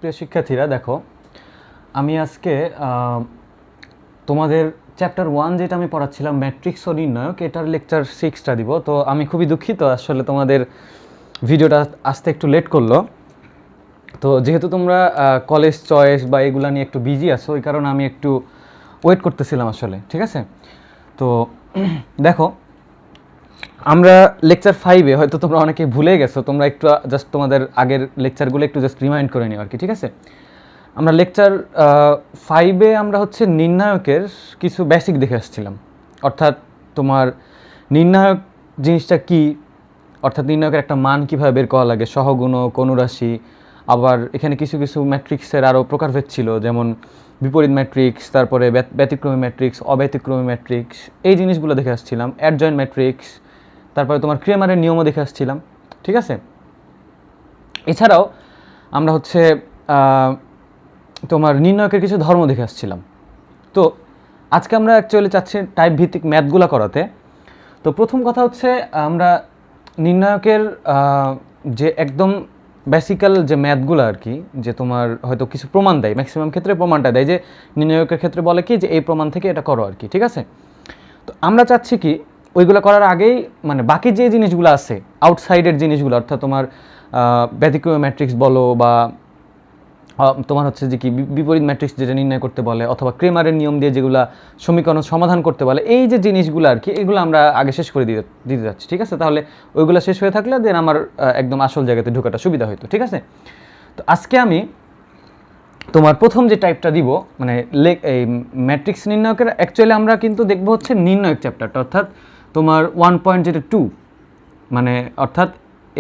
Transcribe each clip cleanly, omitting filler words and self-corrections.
প্রিয় শিক্ষার্থীরা দেখো, আমি আজকে তোমাদের চ্যাপ্টার 1 যেটা আমি পড়াচ্ছিলাম ম্যাট্রিক্স ও নির্ণায়ক, এটার লেকচার 6টা দিব। তো আমি খুবই দুঃখিত, আসলে তোমাদের ভিডিওটা আসতে একটু লেট করলো। তো যেহেতু তোমরা কলেজ চয়েস বা এগুলা নিয়ে একটু বিজি আছো, ওই কারণে আমি একটু ওয়েট করতেছিলাম আসলে, ঠিক আছে? তো দেখো, আমরা লেকচার 5-এ হয়তো তোমরা অনেকে ভুলে গেছো, তোমরা একটু জাস্ট তোমাদের আগের লেকচারগুলো একটু জাস্ট রিমাইন্ড করে নিও আর কি, ঠিক আছে? আমরা লেকচার 5-এ আমরা হচ্ছে নির্ণায়কের কিছু বেসিক দেখে আসছিলাম। অর্থাৎ তোমার নির্ণায়ক জিনিসটা কি, অর্থাৎ নির্ণায়কের একটা মান কীভাবে বের করা লাগে, সহগুণক, অনুরাশি। আবার এখানে কিছু কিছু ম্যাট্রিক্সের আরও প্রকারভেদ ছিল, যেমন বিপরীত ম্যাট্রিক্স, তারপরে ব্যতিক্রমী ম্যাট্রিক্স, অব্যতিক্রমী ম্যাট্রিক্স, এই জিনিসগুলো দেখে আসছিলাম। অ্যাডজয়েন্ট ম্যাট্রিক্স, তারপরে তোমার ক্রেমারের নিয়মও দেখে আসছিলাম, ঠিক আছে? এছাড়াও আমরা হচ্ছে তোমার নির্ণায়কের কিছু ধর্ম দেখে আসছিলাম। তো আজকে আমরা অ্যাকচুয়ালি চাচ্ছি টাইপ ভিত্তিক ম্যাথগুলো করাতে। তো প্রথম কথা হচ্ছে, আমরা নির্ণায়কের যে একদম বেসিক্যাল যে ম্যাথগুলো আর কি, যে তোমার হয়তো কিছু প্রমাণ দেয়, ম্যাক্সিমাম ক্ষেত্রে প্রমাণটা দেয়, যে নির্ণায়কের ক্ষেত্রে বলে কি যে এই প্রমাণ থেকে এটা করো আর কি, ঠিক আছে? তো আমরা চাচ্ছি কি ওইগুলো করার আগেই মানে বাকি যে জিনিসগুলো আছে আউটসাইডের জিনিসগুলো, অর্থাৎ তোমার ব্যতিক্রমী ম্যাট্রিক্স বলো বা তোমার হচ্ছে যে কি বিপরীত ম্যাট্রিক্স যেটা নির্ণয় করতে বলে, অথবা ক্রেমারের নিয়ম দিয়ে যেগুলো সমীকরণ সমাধান করতে বলে, এই যে জিনিসগুলো আর কি, এগুলো আমরা আগে শেষ করে দিতে যাচ্ছি, ঠিক আছে? তাহলে ওইগুলো শেষ হয়ে থাকলে দেন আমার একদম আসল জায়গাতে ঢোকাটা সুবিধা হতো, ঠিক আছে? তো আজকে আমি তোমার প্রথম যে টাইপটা দিব, মানে এই ম্যাট্রিক্স নির্ণয়কের অ্যাকচুয়ালি আমরা কিন্তু দেখবো হচ্ছে নির্ণয়ক চ্যাপ্টারটা, অর্থাৎ তোমার 1.2, মানে অর্থাৎ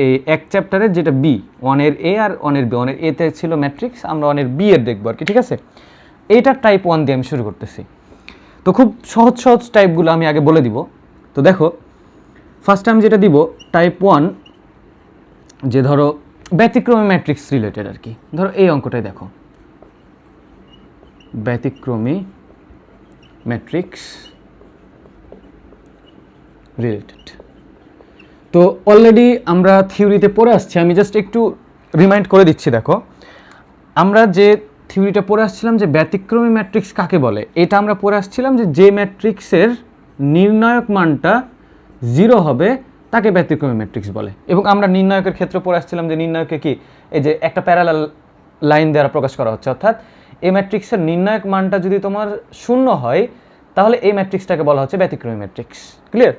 এই এক চ্যাপ্টারের যেটা বি, 1-এর এ আর 1-এর বি। 1-এর এতে ছিল ম্যাট্রিক্স, আমরা 1-এর বি এর দেখবো আর কি, ঠিক আছে? এইটার টাইপ 1 দিয়ে আমি শুরু করতেছি। তো খুব সহজ সহজ টাইপগুলো আমি আগে বলে দিব। তো দেখো, ফার্স্ট আমি যেটা দিব টাইপ 1, যে ধরো ব্যতিক্রমী ম্যাট্রিক্স রিলেটেড আর কি। ধরো এই অঙ্কটাই দেখো, ব্যতিক্রমী ম্যাট্রিক্স রিলেটেড। তো অলরেডি আমরা থিওরিতে পড়ে আসছি, আমি জাস্ট একটু রিমাইন্ড করে দিচ্ছি। দেখো, আমরা যে থিওরিটা পড়ে আসছিলাম যে ব্যতিক্রমী ম্যাট্রিক্স কাকে বলে, এটা আমরা পড়ে আসছিলাম যে ম্যাট্রিক্সের নির্ণায়ক মানটা 0 হবে তাকে ব্যতিক্রমী ম্যাট্রিক্স বলে। এবং আমরা নির্ণায়কের ক্ষেত্রে পড়ে আসছিলাম যে নির্ণায়কে কি, এই যে একটা প্যারালাল লাইন দ্বারা প্রকাশ করা হচ্ছে, অর্থাৎ এই ম্যাট্রিক্সের নির্ণায়ক মানটা যদি তোমার 0 হয় তাহলে এই ম্যাট্রিক্সটাকে বলা হচ্ছে ব্যতিক্রমী ম্যাট্রিক্স। ক্লিয়ার?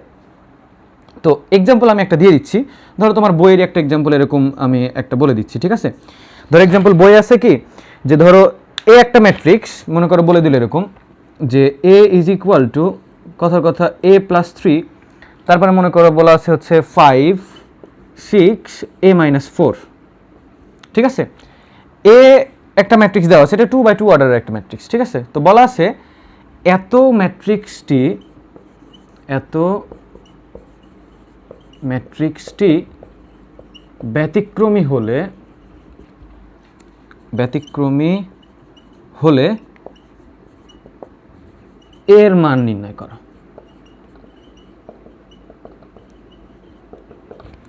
তো এক্সাম্পল আমি একটা দিয়ে দিচ্ছি। ধরো তোমার বইয়ের একটা এক্সাম্পল এরকম আমি একটা বলে দিচ্ছি, ঠিক আছে? ধরো এক্সাম্পল বই আছে কি, যে ধরো এ একটা ম্যাট্রিক্স, মনে করো বলে দিল এরকম যে এ ইজ ইকুয়াল টু কথার কথা a প্লাস 3, তারপরে মনে করো বলা আছে হচ্ছে 5 6 a মাইনাস 4, ঠিক আছে? এ একটা ম্যাট্রিক্স দেওয়া আছে, এটা 2x2 অর্ডারের একটা ম্যাট্রিক্স, ঠিক আছে? তো বলা আছে এত ম্যাট্রিক্সটি ব্যতিক্রমী হলে এর মান নির্ণয় করো,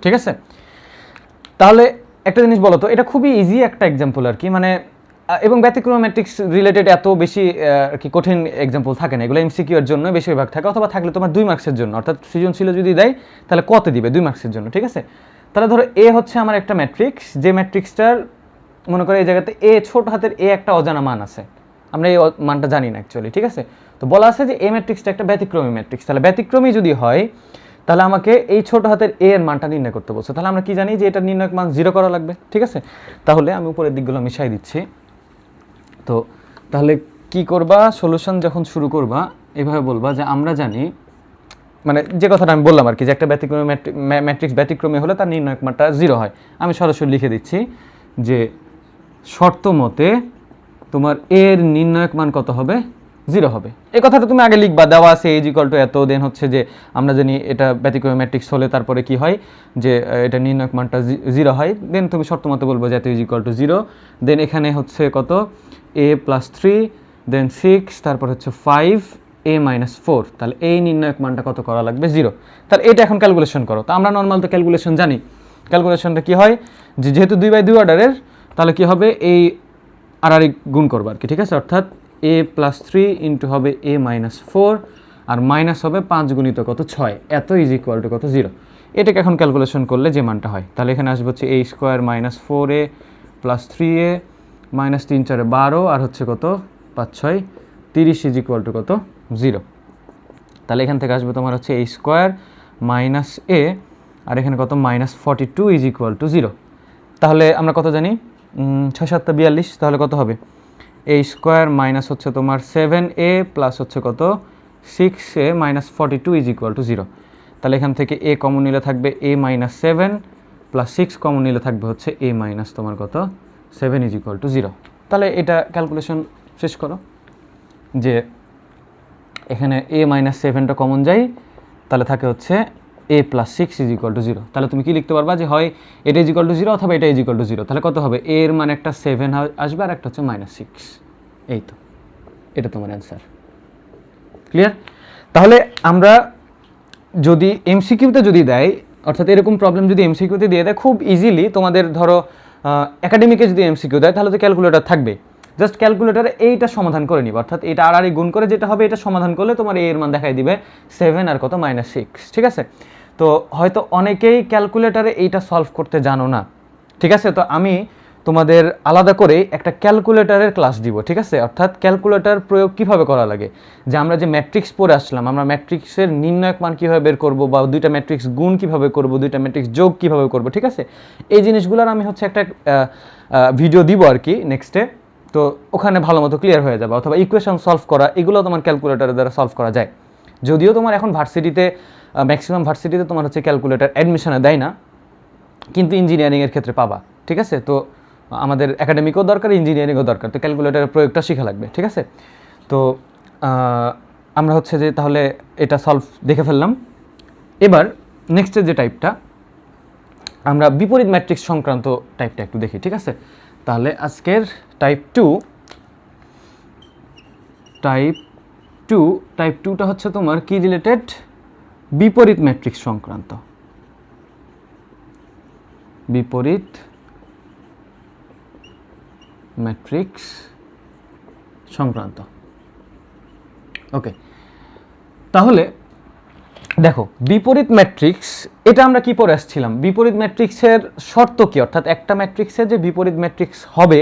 ঠিক আছে? তাহলে একটা জিনিস বলো তো, এটা খুবই ইজি একটা এক্সাম্পল আর কি, মানে এবং ব্যতিক্রমী ম্যাট্রিক্স রিলেটেড এত বেশি আর কি কঠিন এক্সাম্পল থাকে না, এগুলো এমসিকিউ এর জন্য বেশিরভাগ থাকে, অথবা থাকলে তোমার 2 মার্কসের জন্য, অর্থাৎ সৃজনশীল যদি দেয় তাহলে কত দিবে, 2 মার্কসের জন্য, ঠিক আছে? তাহলে ধরো এ হচ্ছে আমার একটা ম্যাট্রিক্স, যে ম্যাট্রিক্সটার মনে করো এই জায়গাতে এ ছোট হাতের এ একটা অজানা মান আছে, আমরা এই মানটা জানি না অ্যাকচুয়ালি, ঠিক আছে? তো বলা আছে যে এই ম্যাট্রিক্সটা একটা ব্যতিক্রমী ম্যাট্রিক্স, তাহলে ব্যতিক্রমী যদি হয় তাহলে আমাকে এই ছোট হাতের এ এর মানটা নির্ণয় করতে বলছে। তাহলে আমরা কি জানি যে এটা নির্ণয়ক মান 0 করা লাগবে, ঠিক আছে? তাহলে আমি উপরের দিকগুলো মিশাই দিচ্ছি। তো তাহলে কি করবা, সলিউশন যখন শুরু করবা এভাবে বলবা যে আমরা জানি, মানে যে কথাটা আমি বললাম আর কি, যে একটা ব্যতিক্রমী ম্যাট্রিক্স ব্যতিক্রমী হলে তার নির্ণায়ক মানটা 0 হয়। আমি সরাসরি লিখে দিচ্ছি যে শর্ত মতে তোমার এর নির্ণায়ক মান কত হবে, 0 হবে। এই কথাটা তুমি আগে লিখবা, দেওয়া আছে এজ ইকুয়াল টু এত, দেন হচ্ছে যে আমরা জানি এটা ব্যতিক্রমী ম্যাট্রিক্স হলে তারপরে কি হয়, যে এটা নির্ণায়ক মানটা 0 হয়, দেন তুমি শর্ত মতে বলবো যে এত ইজ ইকুয়াল টু 0, দেন এখানে হচ্ছে কত a প্লাস 3, দেন 6, তারপর হচ্ছে 5 a মাইনাস 4, তাহলে এই নির্ণায়ক মানটা কত করা লাগবে, 0। তাহলে এটা এখন ক্যালকুলেশন করো। তো আমরা নর্মাল তো ক্যালকুলেশন জানি, ক্যালকুলেশনটা কি হয়, যে যেহেতু 2x2 অর্ডারের, তাহলে কি হবে, এই আড়াআড়ি গুণ করবো আর কি, ঠিক আছে। অর্থাৎ a প্লাস 3 ইন্টু হবে a মাইনাস 4 আর মাইনাস হবে 5 গুণিত কত 6, এত ইজ ইকুয়াল টু কত 0। এটাকে এখন ক্যালকুলেশন করলে যে মানটা হয়, তাহলে এখানে আসবে হচ্ছে a square minus 4a plus 3a minus 3 4 12 আর হচ্ছে কত 5 6 30 ইজ ইকুয়াল টু কত 0। তাহলে এখান থেকে আসবে তোমার হচ্ছে a স্কোয়ার মাইনাস a আর এখানে কত মাইনাস 42 ইজ ইকুয়াল টু 0। তাহলে আমরা কত জানি 6 7 42, তাহলে কত হবে a স্কোয়ার মাইনাস হচ্ছে তোমার 7a প্লাস হচ্ছে কত 6a minus 42 is equal two 0। তাহলে এখান থেকে a কমন নিলে থাকবে a মাইনাস 7 প্লাস 6 কমন নিলে থাকবে হচ্ছে a মাইনাস তোমার কত 7 ইজ ইকুয়াল টু 0। তাহলে এটা ক্যালকুলেশন শেষ করো যে এখানে a মাইনাস 7টা কমন যায়, তাহলে থাকে হচ্ছে a plus 6 is equal two 0। তাহলে তুমি কি লিখতে পারবা যে হয় এটা ইজ ইকুয়াল টু 0 অথবা এটা ইজ ইকুয়াল টু 0। তাহলে কত হবে a এর মানে একটা 7 আসবে আর একটা হচ্ছে মাইনাস 6। এই তো এটা তোমার অ্যান্সার। ক্লিয়ার? তাহলে আমরা যদি এমসিকিউতে যদি দেয়, অর্থাৎ এরকম প্রবলেম যদি এমসিকিউতে দিয়ে দেয় খুব ইজিলি, তোমাদের ধরো একাডেমিকে যদি এমসিকিউ দেয় তাহলে তো ক্যালকুলেটর থাকবে, জাস্ট ক্যালকুলেটরে এইটা সমাধান করে নিব, অর্থাৎ এটা আড়াআড়ি গুণ করে যেটা হবে এটা সমাধান করলে তোমার এর মান দেখাই দিবে 7 আর কত মাইনাস 6। ঠিক আছে? তো হয়তো অনেকেই ক্যালকুলেটরে এইটা সলভ করতে জানো না, ঠিক আছে? তো আমি তোমাদের আলাদা করে একটা ক্যালকুলেটরের ক্লাস দিব, ঠিক আছে? অর্থাৎ ক্যালকুলেটর প্রয়োগ কিভাবে করা লাগে, যে আমরা যে ম্যাট্রিক্স পড়ে আসলাম, আমরা ম্যাট্রিক্সের নির্ণায়ক মান কীভাবে বের করবো, বা দুইটা ম্যাট্রিক্স গুণ কীভাবে করবো, দুইটা ম্যাট্রিক্স যোগ কীভাবে করবো, ঠিক আছে? এই জিনিসগুলোর আমি হচ্ছে একটা ভিডিও দিব আর কি নেক্সটে, তো ওখানে ভালো মতো ক্লিয়ার হয়ে যাবে। অথবা ইকুয়েশন সলভ করা, এগুলো তোমার ক্যালকুলেটরের দ্বারা সলভ করা যায়। যদিও তোমার এখন ভার্সিটিতে ম্যাক্সিমাম ভার্সিটিতে তোমার হচ্ছে ক্যালকুলেটর অ্যাডমিশনে দেয় না, কিন্তু ইঞ্জিনিয়ারিংয়ের ক্ষেত্রে পাবা, ঠিক আছে? তো আমাদের একাডেমিকও দরকার, ইঞ্জিনিয়ারিংও দরকার, তো ক্যালকুলেটরের প্রয়োগটা শেখা লাগবে, ঠিক আছে? তো আমরা হচ্ছে যে তাহলে এটা সলভ দেখে ফেললাম। এবার নেক্সটের যে টাইপটা, আমরা বিপরীত ম্যাট্রিক্স সংক্রান্ত টাইপটা একটু দেখি, ঠিক আছে? তাহলে আজকের টাইপ টুটা হচ্ছে তোমার কি রিলেটেড, বিপরীত ম্যাট্রিক্স সংক্রান্ত। বিপরীত ম্যাট্রিক্স সংক্রান্ত। ওকে, তাহলে দেখো বিপরীত ম্যাট্রিক্স, এটা আমরা কি পড়ে আসছিলাম, বিপরীত ম্যাট্রিক্সের শর্ত কি, অর্থাৎ একটা ম্যাট্রিক্সের যে বিপরীত ম্যাট্রিক্স হবে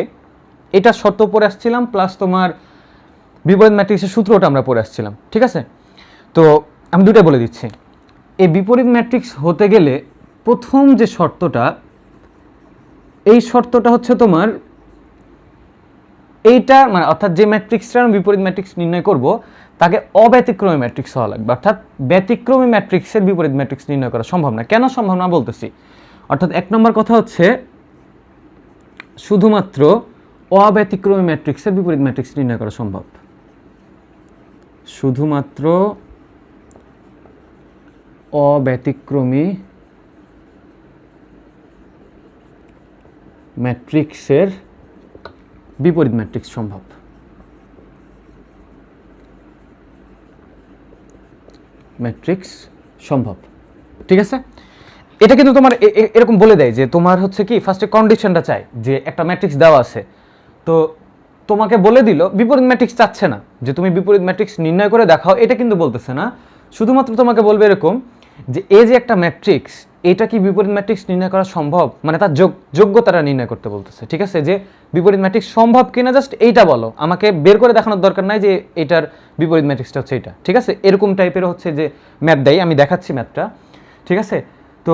এটা শর্ত পড়ে আসছিলাম, প্লাস তোমার বিপরীত ম্যাট্রিক্সের সূত্রটা আমরা পড়ে আসছিলাম, ঠিক আছে? তো আমি দুটো বলে দিচ্ছি। এই বিপরীত ম্যাট্রিক্স হতে গেলে প্রথম যে শর্তটা, এই শর্তটা হচ্ছে তোমার এইটা, মানে অর্থাৎ যে ম্যাট্রিক্সটা আমি বিপরীত ম্যাট্রিক্স নির্ণয় করব তাকে অব্যতিক্রমী ম্যাট্রিক্স হওয়া লাগবে, অর্থাৎ ব্যতিক্রমী ম্যাট্রিক্সের বিপরীত ম্যাট্রিক্স নির্ণয় করা সম্ভব না। কেন সম্ভব না বলতেছি, অর্থাৎ এক নম্বর কথা হচ্ছে শুধুমাত্র অব্যতিক্রমী ম্যাট্রিক্সের বিপরীত ম্যাট্রিক্স নির্ণয় করা সম্ভব, শুধুমাত্র অব্যতিক্রমী ম্যাট্রিক্সের বিপরীত ম্যাট্রিক্স সম্ভব। ম্যাট্রিক্স সম্ভব, ঠিক আছে? এটা কিন্তু তোমার এরকম বলে দেয় যে তোমার হচ্ছে কি ফার্স্টে কন্ডিশনটা চাই যে একটা ম্যাট্রিক্স দেওয়া আছে, তো তোমাকে বলে দিল বিপরীত ম্যাট্রিক্স চাচ্ছে না যে তুমি বিপরীত ম্যাট্রিক্স নির্ণয় করে দেখাও, এটা কিন্তু বলতেছে না। শুধুমাত্র তোমাকে বলবে এরকম যে এই যে একটা ম্যাট্রিক্স, এটা কি বিপরীত ম্যাট্রিক্স নির্ণয় করা সম্ভব, মানে তার যোগ্যতাটা নির্ণয় করতে বলতেছে, ঠিক আছে? যে বিপরীত ম্যাট্রিক্স সম্ভব কিনা জাস্ট এইটা বলো, আমাকে বের করে দেখানোর দরকার নাই যে এটার বিপরীত ম্যাট্রিক্সটা হচ্ছে এটা, ঠিক আছে? এরকম টাইপের হচ্ছে যে ম্যাথ দেয়, আমি দেখাচ্ছি ম্যাথটা, ঠিক আছে? তো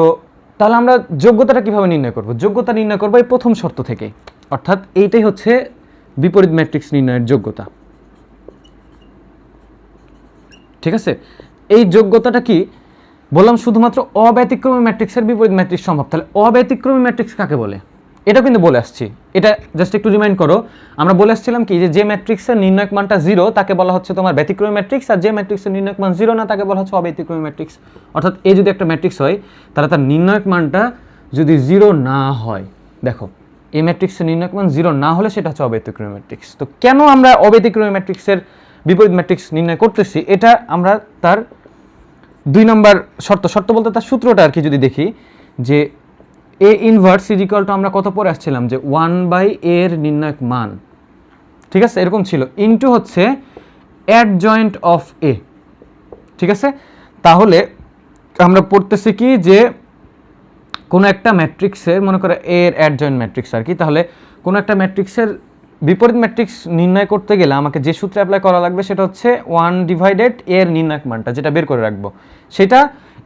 তাহলে আমরা যোগ্যতাটা কিভাবে নির্ণয় করব, যোগ্যতা নির্ণয় করবো এই প্রথম শর্ত থেকে, অর্থাৎ এইটাই হচ্ছে বিপরীত ম্যাট্রিক্স নির্ণয়ের যোগ্যতা, ঠিক আছে? এই যোগ্যতাটা কি বললাম, শুধুমাত্র অব্যতিক্রমী ম্যাট্রিক্সের বিপরীত ম্যাট্রিক্স সম্ভব। তাহলে অব্যতিক্রমী ম্যাট্রিক্স কাকে বলে এটা কিন্তু বলে আসছি, এটা জাস্ট একটু রিমাইন্ড করো। আমরা বলে আসছিলাম কি যে ম্যাট্রিক্সের নির্ণায়ক মানটা 0 তাকে বলা হচ্ছে তোমার ব্যতিক্রমী ম্যাট্রিক্স, আর যে ম্যাট্রিক্সের নির্ণায়ক মান 0 না তাকে বলা হচ্ছে অব্যতিক্রমী ম্যাট্রিক্স। অর্থাৎ এই যদি একটা ম্যাট্রিক্স হয় তাহলে তার নির্ণায়ক মানটা যদি 0 না হয়, দেখো এই ম্যাট্রিক্সের নির্ণায়ক মান 0 না হলে সেটা হচ্ছে অব্যতিক্রমী ম্যাট্রিক্স। তো কেন আমরা অব্যতিক্রমী ম্যাট্রিক্সের বিপরীত ম্যাট্রিক্স নির্ণয় করতেছি, এটা আমরা তার 2 নম্বর শর্ত বলতে তার সূত্রটা আর কি যদি দেখি, যে A inverse is equal two আমরা কত পরে আসছিলাম যে 1/a এর নির্ণায়ক মান, ঠিক আছে, এরকম ছিল, ইনটু হচ্ছে অ্যাডজয়েন্ট অফ এ। ঠিক আছে, তাহলে আমরা পড়তেছি কি যে কোনো একটা ম্যাট্রিক্সের, মনে করো এর অ্যাডজয়েন্ট ম্যাট্রিক্স আর কি, তাহলে কোনো একটা ম্যাট্রিক্সের বিপরীত ম্যাট্রিক্স নির্ণয় করতে গেলে আমাকে যে সূত্রে অ্যাপ্লাই করা লাগবে সেটা হচ্ছে 1 এর নির্ণায়ক মানটা, যেটা বের করে রাখবো সেটা,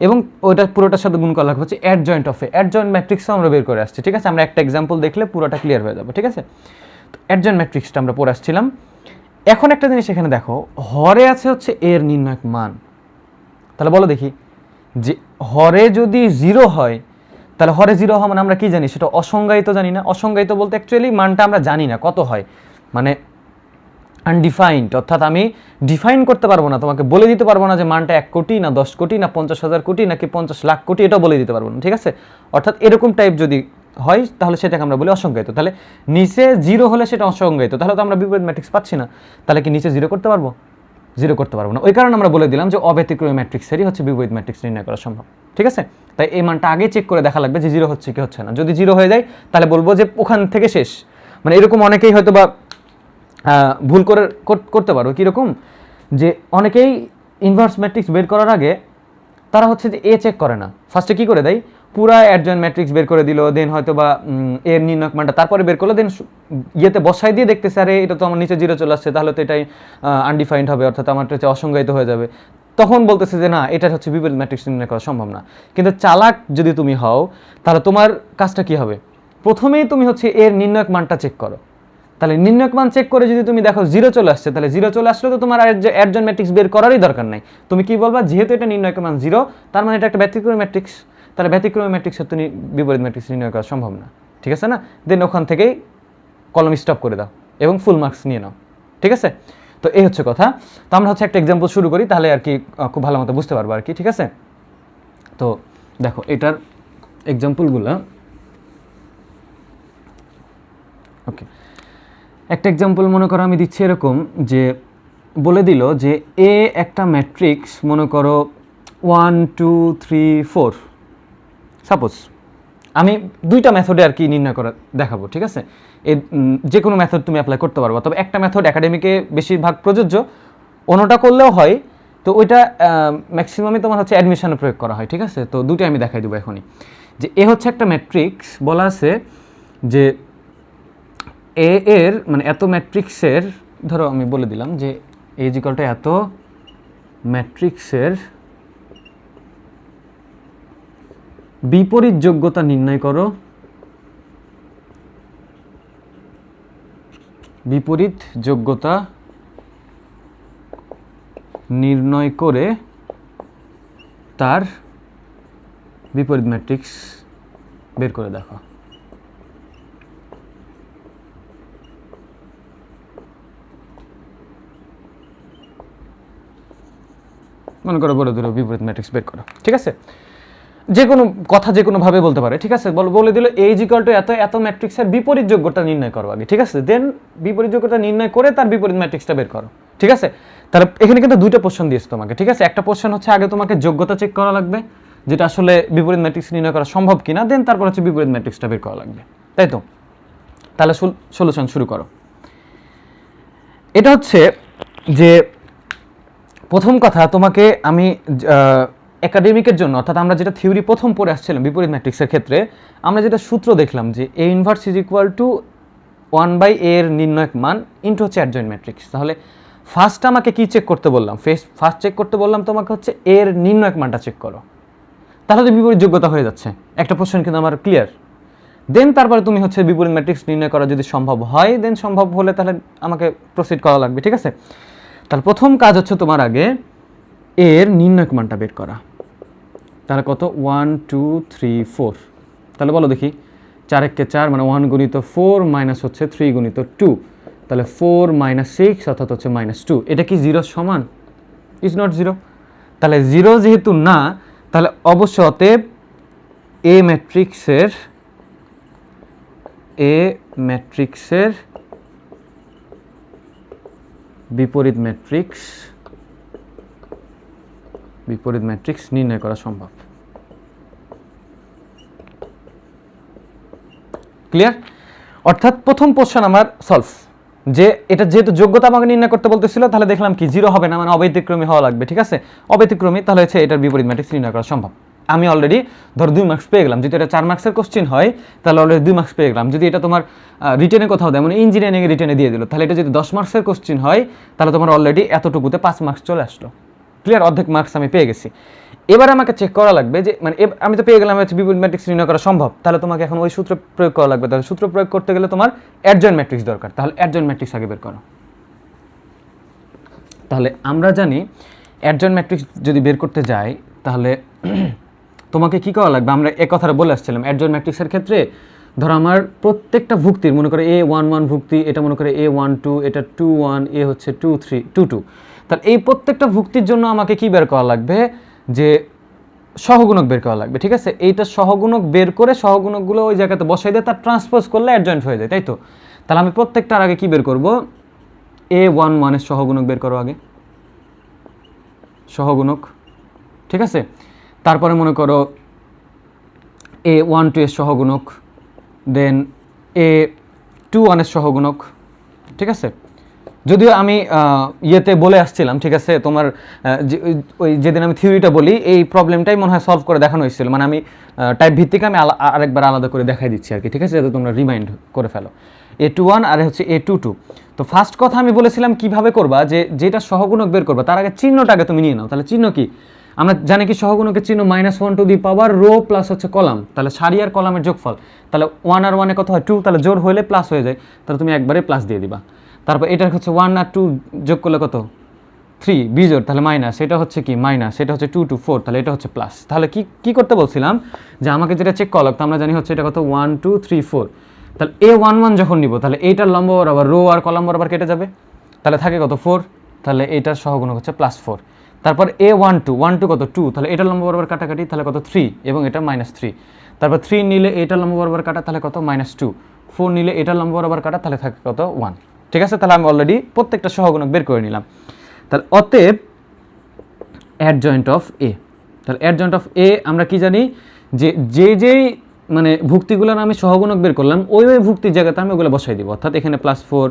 এবং ওইটা পুরোটার সাথে গুণ করা লাগবে হচ্ছে অ্যাডজয়েন্ট অফ এ। অ্যাডজয়েন্ট ম্যাট্রিক্সও আমরা বের করে আসছি। ঠিক আছে, আমরা একটা এক্সাম্পল দেখলে পুরোটা ক্লিয়ার হয়ে যাবে। ঠিক আছে, তো অ্যাডজয়েন্ট ম্যাট্রিক্সটা আমরা পড়ে আসছিলাম। এখন একটা জিনিস এখানে দেখো, হরে আছে হচ্ছে এর নির্ণায়ক মান। তাহলে বলো দেখি, যে হরে যদি 0 হয়, তাহলে হরে 0 হওয়া মানে আমরা কি জানি, সেটা অসংজ্ঞায়িত জানি না। অসংজ্ঞায়িত বলতে অ্যাকচুয়ালি মানটা আমরা জানি না কত হয়, মানে আনডিফাইন্ড, অর্থাৎ আমি ডিফাইন করতে পারবো না, তোমাকে বলে দিতে পারবো না যে মানটা 1 কোটি না 10 কোটি না 50,000 কোটি নাকি 50 লাখ কোটি, এটাও বলে দিতে পারবো না। ঠিক আছে, অর্থাৎ এরকম টাইপ যদি হয় তাহলে সেটাকে আমরা বলি অসংজ্ঞায়িত। তাহলে নিচে 0 হলে সেটা অসংজ্ঞায়িত, তাহলে তো আমরা বিপরীত ম্যাট্রিক্স পাচ্ছি না। তাহলে কি নিচে 0 করতে পারবো? 0 করতে পারবো না। ওই কারণে আমরা বলে দিলাম যে অব্যতিক্রমী ম্যাট্রিক্সেরই হচ্ছে বিপরীত ম্যাট্রিক্স নির্ণয় করা সম্ভব। ঠিক আছে, তাই এই মানটা আগে চেক করে দেখা লাগবে যে 0 হচ্ছে কি হচ্ছে না। যদি 0 হয়ে যায় তাহলে বলবো যে ওখান থেকে শেষ। মানে এরকম অনেকেই হয়তো বা ভুল করতে পারো, কীরকম যে অনেকেই ইনভার্স ম্যাট্রিক্স বের করার আগে তারা হচ্ছে যে এ চেক করে না, ফার্স্টে কি করে দেয়, পুরা অ্যাডজয়েন্ট ম্যাট্রিক্স বের করে দিল, দেন হয়তো বা এর নির্ণায়ক মানটা তারপরে বের করলো, দেন ইয়েতে বসাই দিয়ে দেখতেছে আরে এটা তো আমার নিচে 0 চলে আসছে, তাহলে তো এটাই আনডিফাইন্ড হবে, অর্থাৎ আমার হচ্ছে অসংজ্ঞায়িত হয়ে যাবে। তখন বলতেছে যে না, এটা হচ্ছে বিপরীত ম্যাট্রিক্স নির্ণয় করা সম্ভব না। কিন্তু চালাক যদি তুমি হও তাহলে তোমার কাজটা কি হবে, প্রথমেই তুমি হচ্ছে এর নির্ণায়ক মানটা চেক করো। তাহলে নির্ণায়ক মান চেক করে যদি তুমি দেখো 0 চলে আসছে, তাহলে 0 চলে আসলে তো তোমার আর অ্যাডজয়েন্ট ম্যাট্রিক্স বের করারই দরকার নাই। তুমি কি বলবা, যেহেতু এটা নির্ণায়ক মান 0, তার মানে এটা একটা ব্যতিক্রমী ম্যাট্রিক্স, তাহলে ব্যতিক্রমী ম্যাট্রিক্সের তো বিপরীত ম্যাট্রিক্স নির্ণয় করা সম্ভব না। ঠিক আছে না, দেন ওখান থেকেই কলম স্টপ করে দাও এবং ফুল মার্কস নিয়ে নাও। ঠিক আছে, তো এই হচ্ছে কথা। তো আমরা হচ্ছে একটা এক্সাম্পল শুরু করি, তাহলে আর কি খুব ভালো মতো বুঝতে পারবো আর কি। ঠিক আছে, তো দেখো এটার এক্সাম্পলগুলো, ওকে, একটা এক্সাম্পল মনে করো আমি দিচ্ছি এরকম, যে বলে দিল যে এ একটা ম্যাট্রিক্স, মনে করো 1 2 3 4, সাপোজ আমি দুইটা মেথডে আর কি নির্ণয় করা দেখাবো। ঠিক আছে, এই যে কোনো মেথড তুমি অ্যাপ্লাই করতে পারবো, তবে একটা মেথড একাডেমিকে বেশিরভাগ প্রযোজ্য, অন্যটা করলেও হয়। তো ওইটা ম্যাক্সিমামই তোমার হচ্ছে অ্যাডমিশনে প্রয়োগ করা হয়। ঠিক আছে, তো দুটোই আমি দেখাই দেবো এখনই। যে এ হচ্ছে একটা ম্যাট্রিক্স, বলা আছে যে এ এর মানে এত ম্যাট্রিক্সের, ধরো আমি বলে দিলাম যে এ ইজ ইকুয়াল টু এত ম্যাট্রিক্সের বিপরীত যোগ্যতা নির্ণয় করো, বিপরীত যোগ্যতা নির্ণয় করে তার বিপরীত ম্যাট্রিক্স বের করে দেখো। মনে করো বলে দিল বিপরীত ম্যাট্রিক্স বের করো। ঠিক আছে, যে কোনো কথা যে কোনোভাবে বলতে পারে। ঠিক আছে, বলে দিল এ ইজ ইকুয়াল টু এত এত ম্যাট্রিক্সের বিপরীত যোগ্যতা নির্ণয় করো আগে। ঠিক আছে, দেন বিপরীত যোগ্যতা নির্ণয় করে তার বিপরীত ম্যাট্রিক্সটা বের করো। ঠিক আছে, তাহলে এখানে কিন্তু দুইটা পোর্শন দিয়েছে তোমাকে। ঠিক আছে, একটা পোর্শন হচ্ছে আগে তোমাকে যোগ্যতা চেক করা লাগবে, যেটা আসলে বিপরীত ম্যাট্রিক্স নির্ণয় করা সম্ভব কিনা, দেন তারপর হচ্ছে বিপরীত ম্যাট্রিক্সটা বের করা লাগবে, তাই তো? তাহলে সলিউশন শুরু করো। এটা হচ্ছে যে প্রথম কথা, তোমাকে আমি একাডেমিকের জন্য, অর্থাৎ আমরা যেটা থিওরি প্রথম পড়ে আসছিলাম বিপরীত ম্যাট্রিক্সের ক্ষেত্রে, আমরা যেটা সূত্র দেখলাম যে A inverse is equal to 1/a এর নির্ণায়ক মান ইনটু হচ্ছে অ্যাডজয়েন্ট ম্যাট্রিক্স। তাহলে ফার্স্ট আমাকে কি চেক করতে বললাম, ফার্স্ট চেক করতে বললাম তোমাকে হচ্ছে এর নির্ণায়ক মানটা চেক করো, তাহলে তো বিপরীত যোগ্যতা হয়ে যাচ্ছে, একটা পোর্শন কিন্তু আমার ক্লিয়ার। দেন তারপরে তুমি হচ্ছে বিপরীত ম্যাট্রিক্স নির্ণয় করা যদি সম্ভব হয়, দেন সম্ভব হলে তাহলে আমাকে প্রসিড করা লাগবে। ঠিক আছে, তাহলে প্রথম কাজ হচ্ছে তোমার আগে এর নির্ণায়ক মানটা বের করা। তাহলে কত, 1 2 3 4, তাহলে বলো দেখি 4 1 4 মানে 1 গুণিত 4 মাইনাস হচ্ছে 3 গুণিত 2, তাহলে 4 মাইনাস 6 অর্থাৎ হচ্ছে -2। এটা কি 0 সমান? Is not 0। তাহলে 0 যেহেতু না, তাহলে অবশ্য অতএব এ ম্যাট্রিক্সের বিপরীত ম্যাট্রিক্স নির্ণয় করা সম্ভব। ক্লিয়ার? অর্থাৎ প্রথম পোর্শন আমার সলভ, যে এটা যেহেতু যোগ্যতা আমাকে নির্ণয় করতে বলতেছিল, তাহলে দেখলাম কি 0 হবে না, মানে অব্যতিক্রমী হওয়া লাগবে। ঠিক আছে, অব্যতিক্রমী, তাহলে হচ্ছে এটার বিপরীত ম্যাট্রিক্স নির্ণয় করা সম্ভব। আমি অলরেডি ধর 2 মার্কস পেয়ে গেলাম। যদি এটা 4 মার্কসের কোশ্চেন হয় তাহলে অলরেডি 2 মার্কস পেয়ে গেলাম। যদি এটা তোমার রিটেনে কোথাও দেয়, মানে ইঞ্জিনিয়ারিং রিটেনে দিয়ে দিল, তাহলে এটা যদি 10 মার্কসের কোশ্চেন হয় তাহলে তোমার অলরেডি এতটুকুতে 5 মার্কস চলে আসলো। ক্লিয়ার, অর্ধেক মার্কস আমি পেয়ে গেছি। এবার আমাকে চেক করা লাগবে যে মানে আমি তো পেয়ে গেলাম হচ্ছে বিপরীত ম্যাট্রিক্স নির্ণয় করা সম্ভব, তাহলে তোমাকে এখন ওই সূত্র প্রয়োগ করা লাগবে। তাহলে সূত্র প্রয়োগ করতে গেলে তোমার অ্যাডজয়েন্ট ম্যাট্রিক্স দরকার, তাহলে অ্যাডজয়েন্ট ম্যাট্রিক্স আগে বের করো। তাহলে আমরা জানি অ্যাডজয়েন্ট ম্যাট্রিক্স যদি বের করতে যাই তাহলে তোমাকে কি করা লাগবে, আমরা এক কথাটা বলে আসছিলাম অ্যাডজয়েন্ট ম্যাট্রিক্সের ক্ষেত্রে। ধরো আমার প্রত্যেকটা ভুক্তির মনে করে A11 ভুক্তি, এটা মনে করে A12, এটা 21, এ হচ্ছে 23, 22, তাহলে এই প্রত্যেকটা ভুক্তির জন্য আমাকে কি বের করা লাগবে, যে সহগুণক বের করা লাগবে। ঠিক আছে, এইটা সহগুণক বের করে সহগুণকগুলো ওই জায়গাতে বসাই দিয়ে তার ট্রান্সপোজ করলে অ্যাডজয়েন্ট হয়ে যায়, তাই তো? তাহলে আমি প্রত্যেকটার আগে কি বের করব, A11 এর সহগুণক বের করো আগে, সহগুণক। ঠিক আছে, তারপরে মনে করো A12 এর সহগুণক, দেন A21 এর সহগুণক। ঠিক আছে, যদিও আমি ইয়েতে বলে আসছিলাম, ঠিক আছে, তোমার ওই যেদিন আমি থিওরিটা বলি এই প্রবলেমটাই মনে হয় সলভ করে দেখানো হয়েছিল, মানে আমি টাইপ ভিত্তিক আমি আরেকবার আলাদা করে দেখাই দিচ্ছি আর কি। ঠিক আছে, যাতে তোমরা রিমাইন্ড করে ফেলো। A21 আর হচ্ছে A22। তো ফার্স্ট কথা আমি বলেছিলাম কিভাবে করবা, যে যেটা সহগুণক বের করবা তার আগে চিহ্নটা আগে তুমি নিয়ে নাও। তাহলে চিহ্ন কি, আমরা জানি কি সহগুণকের চিহ্ন -1 to the power row plus হচ্ছে কলাম, তাহলে সারি আর কলামের যোগফল। তাহলে 1 আর 1 কত হয় 2, তাহলে জোর হলে প্লাস হয়ে যায়, তাহলে তুমি একবারে প্লাস দিয়ে দিবা। তারপর এটা হচ্ছে 1 আর 2 যোগ করলে কত 3, বিজোড়, তাহলে মাইনাস, এটা হচ্ছে কি মাইনাস, এটা হচ্ছে 2 to 4, তাহলে এটা হচ্ছে প্লাস। তাহলে কি করতে বলছিলাম, যে আমাকে যেটা চেক করা লাগতো, আমরা জানি হচ্ছে এটা কত 1 2 3 4, তাহলে A11 যখন নিব তাহলে এইটার লম্ব বরাবর রো আর কলাম বরাবর কেটে যাবে, তাহলে থাকে কত 4, তাহলে এইটার সহগুণক হচ্ছে +4। তারপর A12 কত 2, তাহলে এটার লম্ব বরাবর কাটাকাটি, তাহলে কত 3 এবং এটা -3। তারপর 3 নিলে এটার লম্ব বরাবর কাটা, তাহলে কত -2। 4 নিলে এটার লম্ব বরাবর কাটা, তাহলে থাকে কত 1। ঠিক আছে, তাহলে আমি অলরেডি প্রত্যেকটা সহগুণক বের করে নিলাম। তাহলে অতএব অ্যাডজয়েন্ট অফ এ, তাহলে অ্যাডজয়েন্ট অফ এ আমরা কি জানি, যে যেই মানে ভুক্তিগুলোর আমি সহগুণক বের করলাম ওই ভুক্তির জায়গাতে আমি ওগুলো বসাই দিব। অর্থাৎ এখানে +4,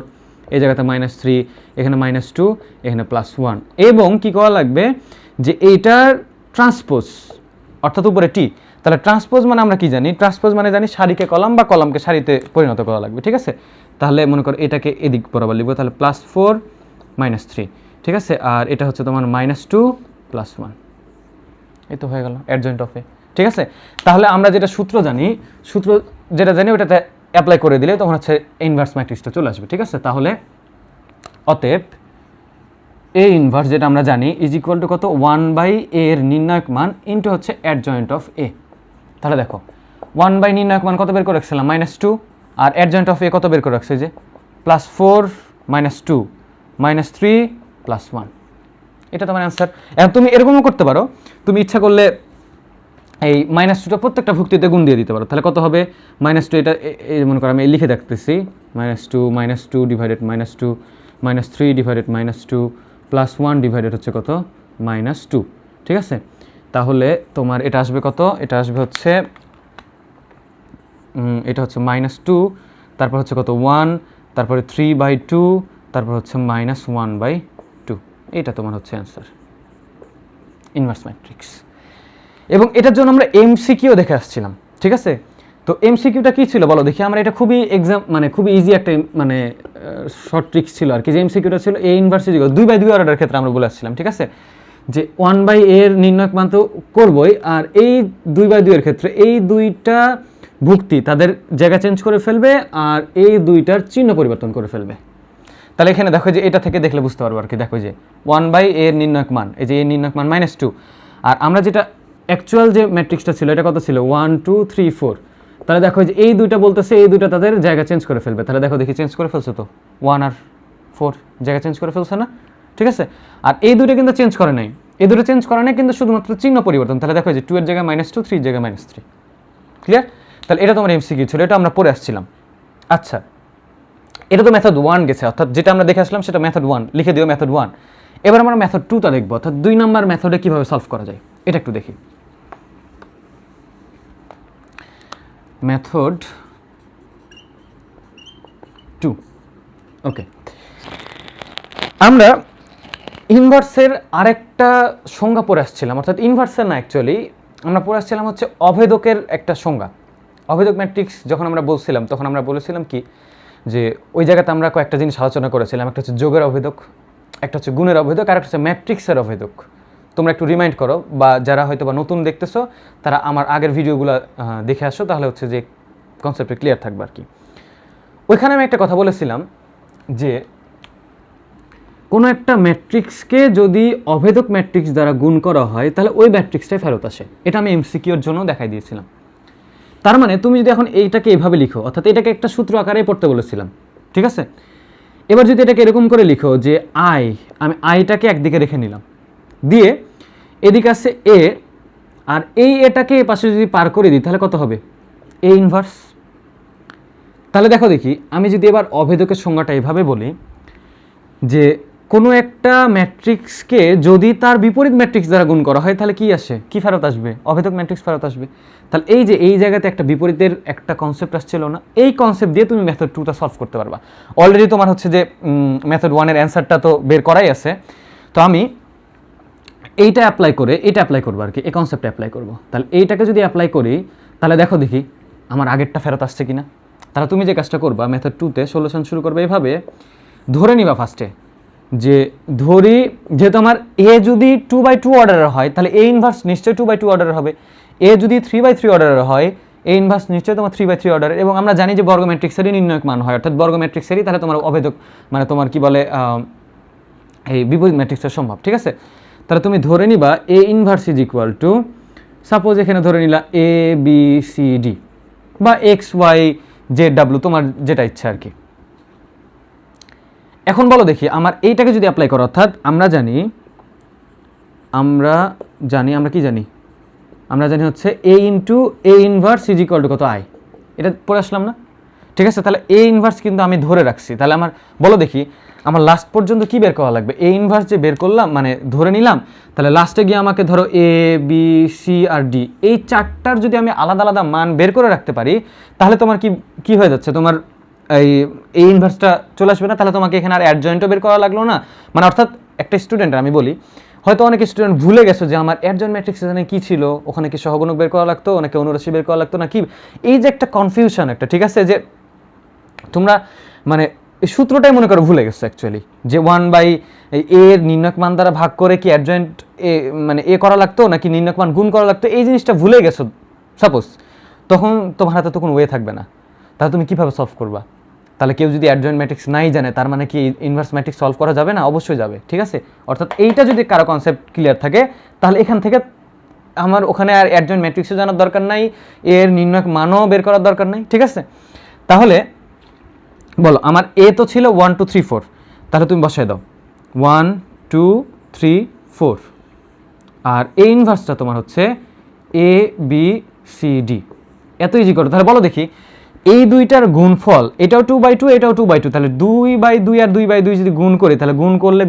এই জায়গাতে -3, এখানে -2, এখানে +1। এবং কি করা লাগবে, যে এইটার ট্রান্সপোজ, অর্থাৎ উপরে টি। তাহলে ট্রান্সপোজ মানে আমরা কি জানি, ট্রান্সপোজ মানে জানি সারিকে কলাম বা কলামকে সারিতে পরিণত করা লাগবে। ঠিক আছে, তাহলে মনে করো এটাকে এদিক বরাবর লিখবো, তাহলে +4 -3। ঠিক আছে, আর এটা হচ্ছে তোমার -2 +1। এই তো হয়ে গেল অ্যাডজয়েন্ট অফ এ। ঠিক আছে, তাহলে আমরা যেটা সূত্র জানি ওটাতে অ্যাপ্লাই করে দিলে তখন হচ্ছে ইনভার্স ম্যাট্রিক্সটা চলে আসবে। ঠিক আছে, তাহলে অতএব এ ইনভার্স যেটা আমরা জানি ইজ ইকুয়াল টু কত 1/a এর নির্ণায়ক মান ইনটু হচ্ছে অ্যাডজয়েন্ট অফ এ। তাহলে দেখো 1/, নির্ণায়ক মান কত বের করে রাখছিলাম -2, আর অ্যাডজয়েন্ট অফ এ কত বের করে রাখছে, যে +4 -2 -3 +1। এটা তোমার অ্যান্সার। এখন তুমি এরকমও করতে পারো, তুমি ইচ্ছা করলে এই -2টা প্রত্যেকটা ভুক্তিতে গুণ দিয়ে দিতে পারো। তাহলে কত হবে -2, এটা মনে করো আমি লিখে দেখতেছি, -2 ডিভাইডেড -2 -3 ডিভাইডেড -2 +1 ডিভাইডেড হচ্ছে কত -2। ঠিক আছে, তাহলে তোমার এটা আসবে কত, এটা আসবে হচ্ছে এটা হচ্ছে -2, তারপর হচ্ছে কত 1, তারপরে 3/2, তারপর হচ্ছে -1/2। এটা তোমার হচ্ছে অ্যান্সার, ইনভার্স ম্যাট্রিক্স। এবং এটার জন্য আমরা এমসিকিউ দেখে আসছিলাম। ঠিক আছে, তো এমসিকিউটা কি ছিল বলো দেখি। আমরা এটা খুবই মানে খুবই ইজি একটা মানে শর্ট ট্রিক্স ছিল আর কি। যে এমসিকিউটা ছিল এ ইনভার্স 2/2 অর্ডারের ক্ষেত্রে আমরা বলে আসছিলাম। ঠিক আছে, যে 1/a এর নির্ণায়ক মান তো করবই, আর এই 2/2 এর ক্ষেত্রে এই দুইটা ভুক্তি তাদের জায়গা চেঞ্জ করে ফেলবে আর এই দুইটার চিহ্ন পরিবর্তন করে ফেলবে। তাহলে এখানে দেখো যে এটা থেকে দেখলে বুঝতে পারবো আর কি। দেখো যে 1/a এর নির্ণায়ক মান, এই যে এর নির্ণায়ক মান -2, আর আমরা যেটা অ্যাকচুয়াল যে ম্যাট্রিক্সটা ছিল এটা কত ছিল 1 2 3 4। তাহলে দেখো যে এই দুইটা বলতেছে এই দুইটা তাদের জায়গা চেঞ্জ করে ফেলবে। তাহলে দেখো দেখি চেঞ্জ করে ফেলছে তো, 1 আর 4 জায়গা চেঞ্জ করে ফেলছে না। ঠিক আছে, আর এই দুইটা কিন্তু চেঞ্জ করে নাই, এই দুটো চেঞ্জ করে নাই, কিন্তু শুধুমাত্র চিহ্ন পরিবর্তন। তাহলে দেখো যে 2 এর জায়গায় -2, 3 এর জায়গায় -3। ক্লিয়ার? তাহলে এটা তোমার এমসিকিউ ছিল, এটা আমরা পড়ে আসছিলাম। আচ্ছা, এটা তো মেথড 1 গেছে, অর্থাৎ যেটা আমরা দেখে আসলাম সেটা মেথড 1, লিখে দিও মেথড 1। এবার আমরা মেথড 2টা দেখবো, অর্থাৎ 2 নম্বর মেথডে কিভাবে সলভ করা যায় এটা একটু দেখি। মেথড 2, ওকে। আমরা ইনভার্সের আরেকটা সংজ্ঞা পড়ে আসছিলাম, অর্থাৎ ইনভার্সের না, অ্যাকচুয়ালি আমরা পড়ে আসছিলাম হচ্ছে অভেদকের একটা সংজ্ঞা। অভেদক ম্যাট্রিক্স যখন আমরা বলছিলাম তখন আমরা বলেছিলাম কি, যে ওই জায়গাতে আমরা কয়েকটা জিনিস আলোচনা করেছিলাম। একটা হচ্ছে যোগের অভেদক, একটা হচ্ছে গুণের অভেদক, আর একটা হচ্ছে ম্যাট্রিক্সের অভেদক। তোমরা একটু রিমাইন্ড করো, বা যারা হয়তো বা নতুন দেখতেছো তারা আমার আগের ভিডিওগুলো দেখে আসো, তাহলে হচ্ছে যে কনসেপ্টে ক্লিয়ার থাকবে আর কি। ওইখানে আমি একটা কথা বলেছিলাম যে কোনো একটা ম্যাট্রিক্সকে যদি অভেদক ম্যাট্রিক্স দ্বারা গুণ করা হয় তাহলে ওই ম্যাট্রিক্সটাই ফেরত আসে। এটা আমি এমসিকিউর জন্য দেখাই দিয়েছিলাম। তার মানে তুমি যদি এখন এইটাকে এইভাবে লিখো, অর্থাৎ এটাকে একটা সূত্র আকারে পড়তে বলেছিলাম, ঠিক আছে? এবার যদি এটাকে এরকম করে লিখো যে আমি আইটাকে একদিকে রেখে নিলাম, দিয়ে এদিকে আছে এ, আর এই এটাকে এ পাশে যদি পার করে দিই তাহলে কত হবে? A inverse. তাহলে দেখো দেখি, আমি যদি এবার অভেদকের সংজ্ঞাটা এভাবে বলি যে কোনো একটা ম্যাট্রিক্সকে যদি তার বিপরীত ম্যাট্রিক্স দ্বারা গুণ করা হয় তাহলে কি আসে, কি ফেরত আসবে? অভেদক ম্যাট্রিক্স ফেরত আসবে। তাহলে এই যে এই জায়গাতে একটা বিপরীতের একটা কনসেপ্ট আসছিল না, এই কনসেপ্ট দিয়ে তুমি মেথড 2টা সলভ করতে পারবা। অলরেডি তোমার হচ্ছে যে মেথড 1 এর অ্যান্সারটা তো বের করাই আছে। তো আমি এইটা অ্যাপ্লাই করবো আর কি, এই কনসেপ্টে অ্যাপ্লাই করবো। তাহলে এইটাকে যদি অ্যাপ্লাই করি তাহলে দেখো দেখি আমার আগেরটা ফেরত আসছে কিনা। তাহলে তুমি যে কাজটা করবা, মেথড 2তে সলিউশন শুরু করবে এভাবে, ধরে নিবা ফার্স্টে যে ধরি যেহেতু আমার এ যদি 2/2 অর্ডারের হয় তাহলে এ ইনভার্স নিশ্চয়ই 2/2 অর্ডারের হবে। এ যদি 3/3 অর্ডারের হয় এ ইনভার্স নিশ্চয়ই তোমার 3/3 অর্ডারের। এবং আমরা জানি যে বর্গ ম্যাট্রিক্সেরই নির্ণায়ক মান হয়, অর্থাৎ বর্গ ম্যাট্রিক্সেরই তাহলে তোমার অভেদক মানে তোমার কি বলে এই বিপরীত ম্যাট্রিক্সের সম্ভব, ঠিক আছে? তাহলে তুমি ধরে নিবা A inverse is equal to, suppose এখানে ধরে নিলা এ বি সি ডি বা এক্স ওয়াই জেড ডাব্লিউ, তোমার যেটা ইচ্ছা আর কি। এখন বলো দেখি আমার এইটাকে যদি অ্যাপ্লাই করো, অর্থাৎ আমরা জানি হচ্ছে A into A inverse is equal to কত? আই। এটা পড়ে আসলাম না? ঠিক আছে, তাহলে এ ইনভার্স কিন্তু আমি ধরে রাখছি। তাহলে আমার বলো দেখি আমার লাস্ট পর্যন্ত কি বের করা লাগবে? এ ইনভার্স যে বের করলাম মানে ধরে নিলাম, তাহলে লাস্টে গিয়ে আমাকে ধরো এ বি সি আর ডি এই চারটার যদি আমি আলাদা আলাদা মান বের করে রাখতে পারি তাহলে তোমার কি হয়ে যাচ্ছে, তোমার এই ইনভার্সটা চলে আসবে না। তাহলে তোমাকে এখানে আর অ্যাডজয়েন্টও বের করা লাগলো না। মানে অর্থাৎ একটা স্টুডেন্টের আমি বলি, হয়তো অনেক স্টুডেন্ট ভুলে গেছো যে আমার অ্যাডজয়েন্ট ম্যাট্রিক্স এখানে কি ছিল, ওখানে কি সহগুণক বের করা লাগতো নাকি অনুরাশি বের করা লাগতো না কি, এই যে একটা কনফিউশন একটা, ঠিক আছে? যে তোমরা মানে এই সূত্রটাই মনে করো ভুলে গেছো অ্যাকচুয়ালি, যে 1/a এর নির্ণায়ক মান দ্বারা ভাগ করে কি অ্যাডজয়েন্ট এ মানে এ করা লাগতো নাকি নির্ণায়ক মান গুণ করা লাগতো, এই জিনিসটা ভুলে গেছো সাপোজ, তখন তোমার হাতে তো কোনো ওয়ে থাকবে না। তাহলে তুমি কীভাবে সলভ করবা? তাহলে কেউ যদি অ্যাডজয়েন্ট ম্যাট্রিক্স নাই জানে তার মানে কি ইনভার্স ম্যাট্রিক্স সলভ করা যাবে না? অবশ্যই যাবে, ঠিক আছে? অর্থাৎ এইটা যদি কারো কনসেপ্ট ক্লিয়ার থাকে তাহলে এখান থেকে আমার ওখানে আর অ্যাডজয়েন্ট ম্যাট্রিক্সও জানার দরকার নাই, এর নির্ণায়ক মানও বের করার দরকার নাই, ঠিক আছে? তাহলে বলো আমার এ তো ছিল 1 2 3 4, তাহলে তুমি বসায় দাও 1 2 3 4, আর এ ইনভার্সটা তোমার হচ্ছে এ বি সি ডি। এত ইজি করো। তাহলে বলো দেখি এই দুইটার গুণফল, এটাও 2/2 এটাও 2/2, তাহলে 2/2 আর 2/2 যদি গুণ করি তাহলে গুণ করলে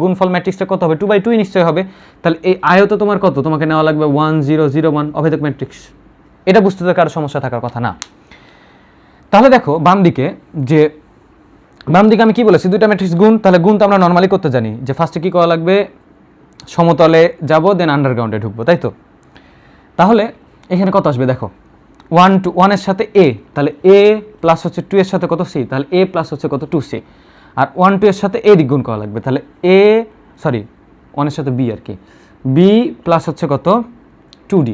গুণফল ম্যাট্রিক্সটা কত হবে? 2/2 নিশ্চয় হবে। তাহলে এই আয়ও তো তোমার কত, তোমাকে নেওয়া লাগবে 1 0 0 1 অভেদক ম্যাট্রিক্স। এটা বুঝতে তো কারো সমস্যা থাকার কথা না। তাহলে দেখো বাম দিকে আমি কি বলেছি, দুইটা ম্যাট্রিক্স গুণ, তাহলে গুণ তো আমরা নর্মালি করতে জানি যে ফার্স্টে কি করা লাগবে, সমতলে যাব দেন আন্ডারগ্রাউন্ডে ঢুকবো, তাই তো? তাহলে এখানে কত আসবে দেখো, 1 এর সাথে এ, তাহলে এ প্লাস হচ্ছে 2 এর সাথে কত সি, তাহলে এ প্লাস হচ্ছে কত 2c, আর 1 2 এর সাথে এ দিক গুণ করা লাগবে, তাহলে 1 এর সাথে বি আর কি, বি প্লাস হচ্ছে কত 2d।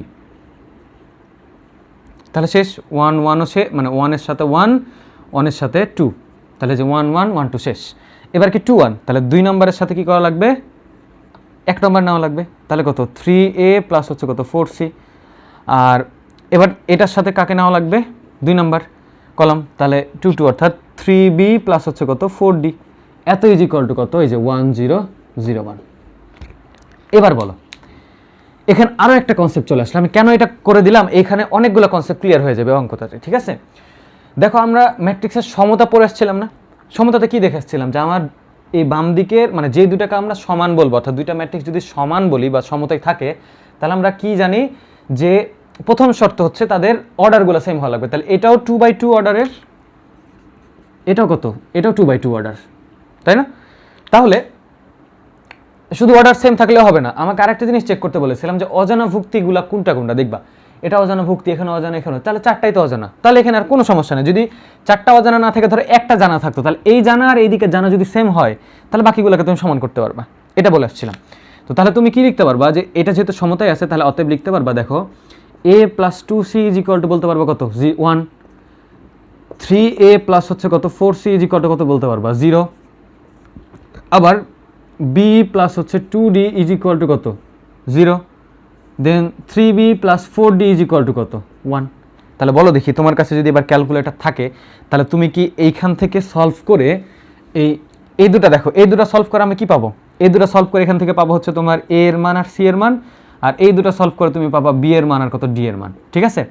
তাহলে শেষ 1 1 সে মানে 1 এর সাথে 1 এর সাথে 2, তাহলে যে 1 1 1 2 শেষ। এবার কি 2 1, তাহলে 2 নম্বরের সাথে কি করা লাগবে, 1 নম্বর নেওয়া লাগবে, তাহলে কত 3a প্লাস হচ্ছে কত 4c। আর এবার এটার সাথে কাকে নেওয়া লাগবে, 2 নম্বর কলাম, তাহলে 2 2 অর্থাৎ 3b প্লাস হচ্ছে কত 4d। এত ইজ ইকুয়াল টু কত, এই যে 1 0 0 1। এবার বলো এখানে আরও একটা কনসেপ্ট চলে আসলো, আমি কেন এটা করে দিলাম, এখানে অনেকগুলো কনসেপ্ট ক্লিয়ার হয়ে যাবে অঙ্কটাতে, ঠিক আছে? দেখো আমরা ম্যাট্রিক্সের সমতা পড়ে আসছিলাম না? সমতাতে কি দেখে আসছিলাম যে আমার এই বাম দিকের মানে যে দুটাকে আমরা সমান বলবো, অর্থাৎ দুইটা ম্যাট্রিক্স যদি সমান বলি বা সমতায় থাকে তাহলে আমরা কি জানি যে প্রথম শর্ত হচ্ছে তাদের অর্ডারগুলো সেম হওয়া লাগবে। তাহলে এটাও 2/2 অর্ডারের, এটাও কত, এটাও 2/2 অর্ডার, তাই না? তাহলে শুধু অর্ডার সেম থাকলেও হবে না, আমাকে আরেকটা জিনিস চেক করতে বলেছিলাম যে অজানা ভুক্তিগুলা কোনটা কোনটা দেখবা, এটা অজানা ভুক্তি, এখানে অজানা, এখানে, তাহলে চারটাই তো অজানা, তাহলে এখানে আর কোনো সমস্যা নেই। যদি চারটা অজানা না থাকে, ধরো একটা জানা থাকতো, তাহলে এই জানা আর এইদিকে জানা যদি সেম হয়, তাহলে বাকিগুলোকে তুমি সমান করতে পারবা, এটা বলে আসছিলাম। তো তাহলে তুমি কি লিখতে পারবা, যে এটা যেহেতু সমতায় আছে, তাহলে অতএব লিখতে পারবা, দেখো a plus 2c is equal two বলতে পারবো কত, 1, 3a প্লাস হচ্ছে কত 4c ইজ ইকুয়াল টু কত বলতে পারবা, 0, আবার b প্লাস হচ্ছে 2d ইজ ইকুয়াল টু কত, 0, দেন 3b plus 4d is equal to কত, 1। তাহলে বলো দেখি, তোমার কাছে যদি এবার ক্যালকুলেটর থাকে, তাহলে তুমি কি এইখান থেকে সলভ করে এই দুটা দেখো, এই দুটা সলভ করে আমি কি পাবো, এই দুটা সলভ করে এখান থেকে পাবো হচ্ছে তোমার a এর মান আর c এর মান, আর এই দুটা সলভ করে তুমি পাবা b এর মান আর কত, d এর মান, ঠিক আছে।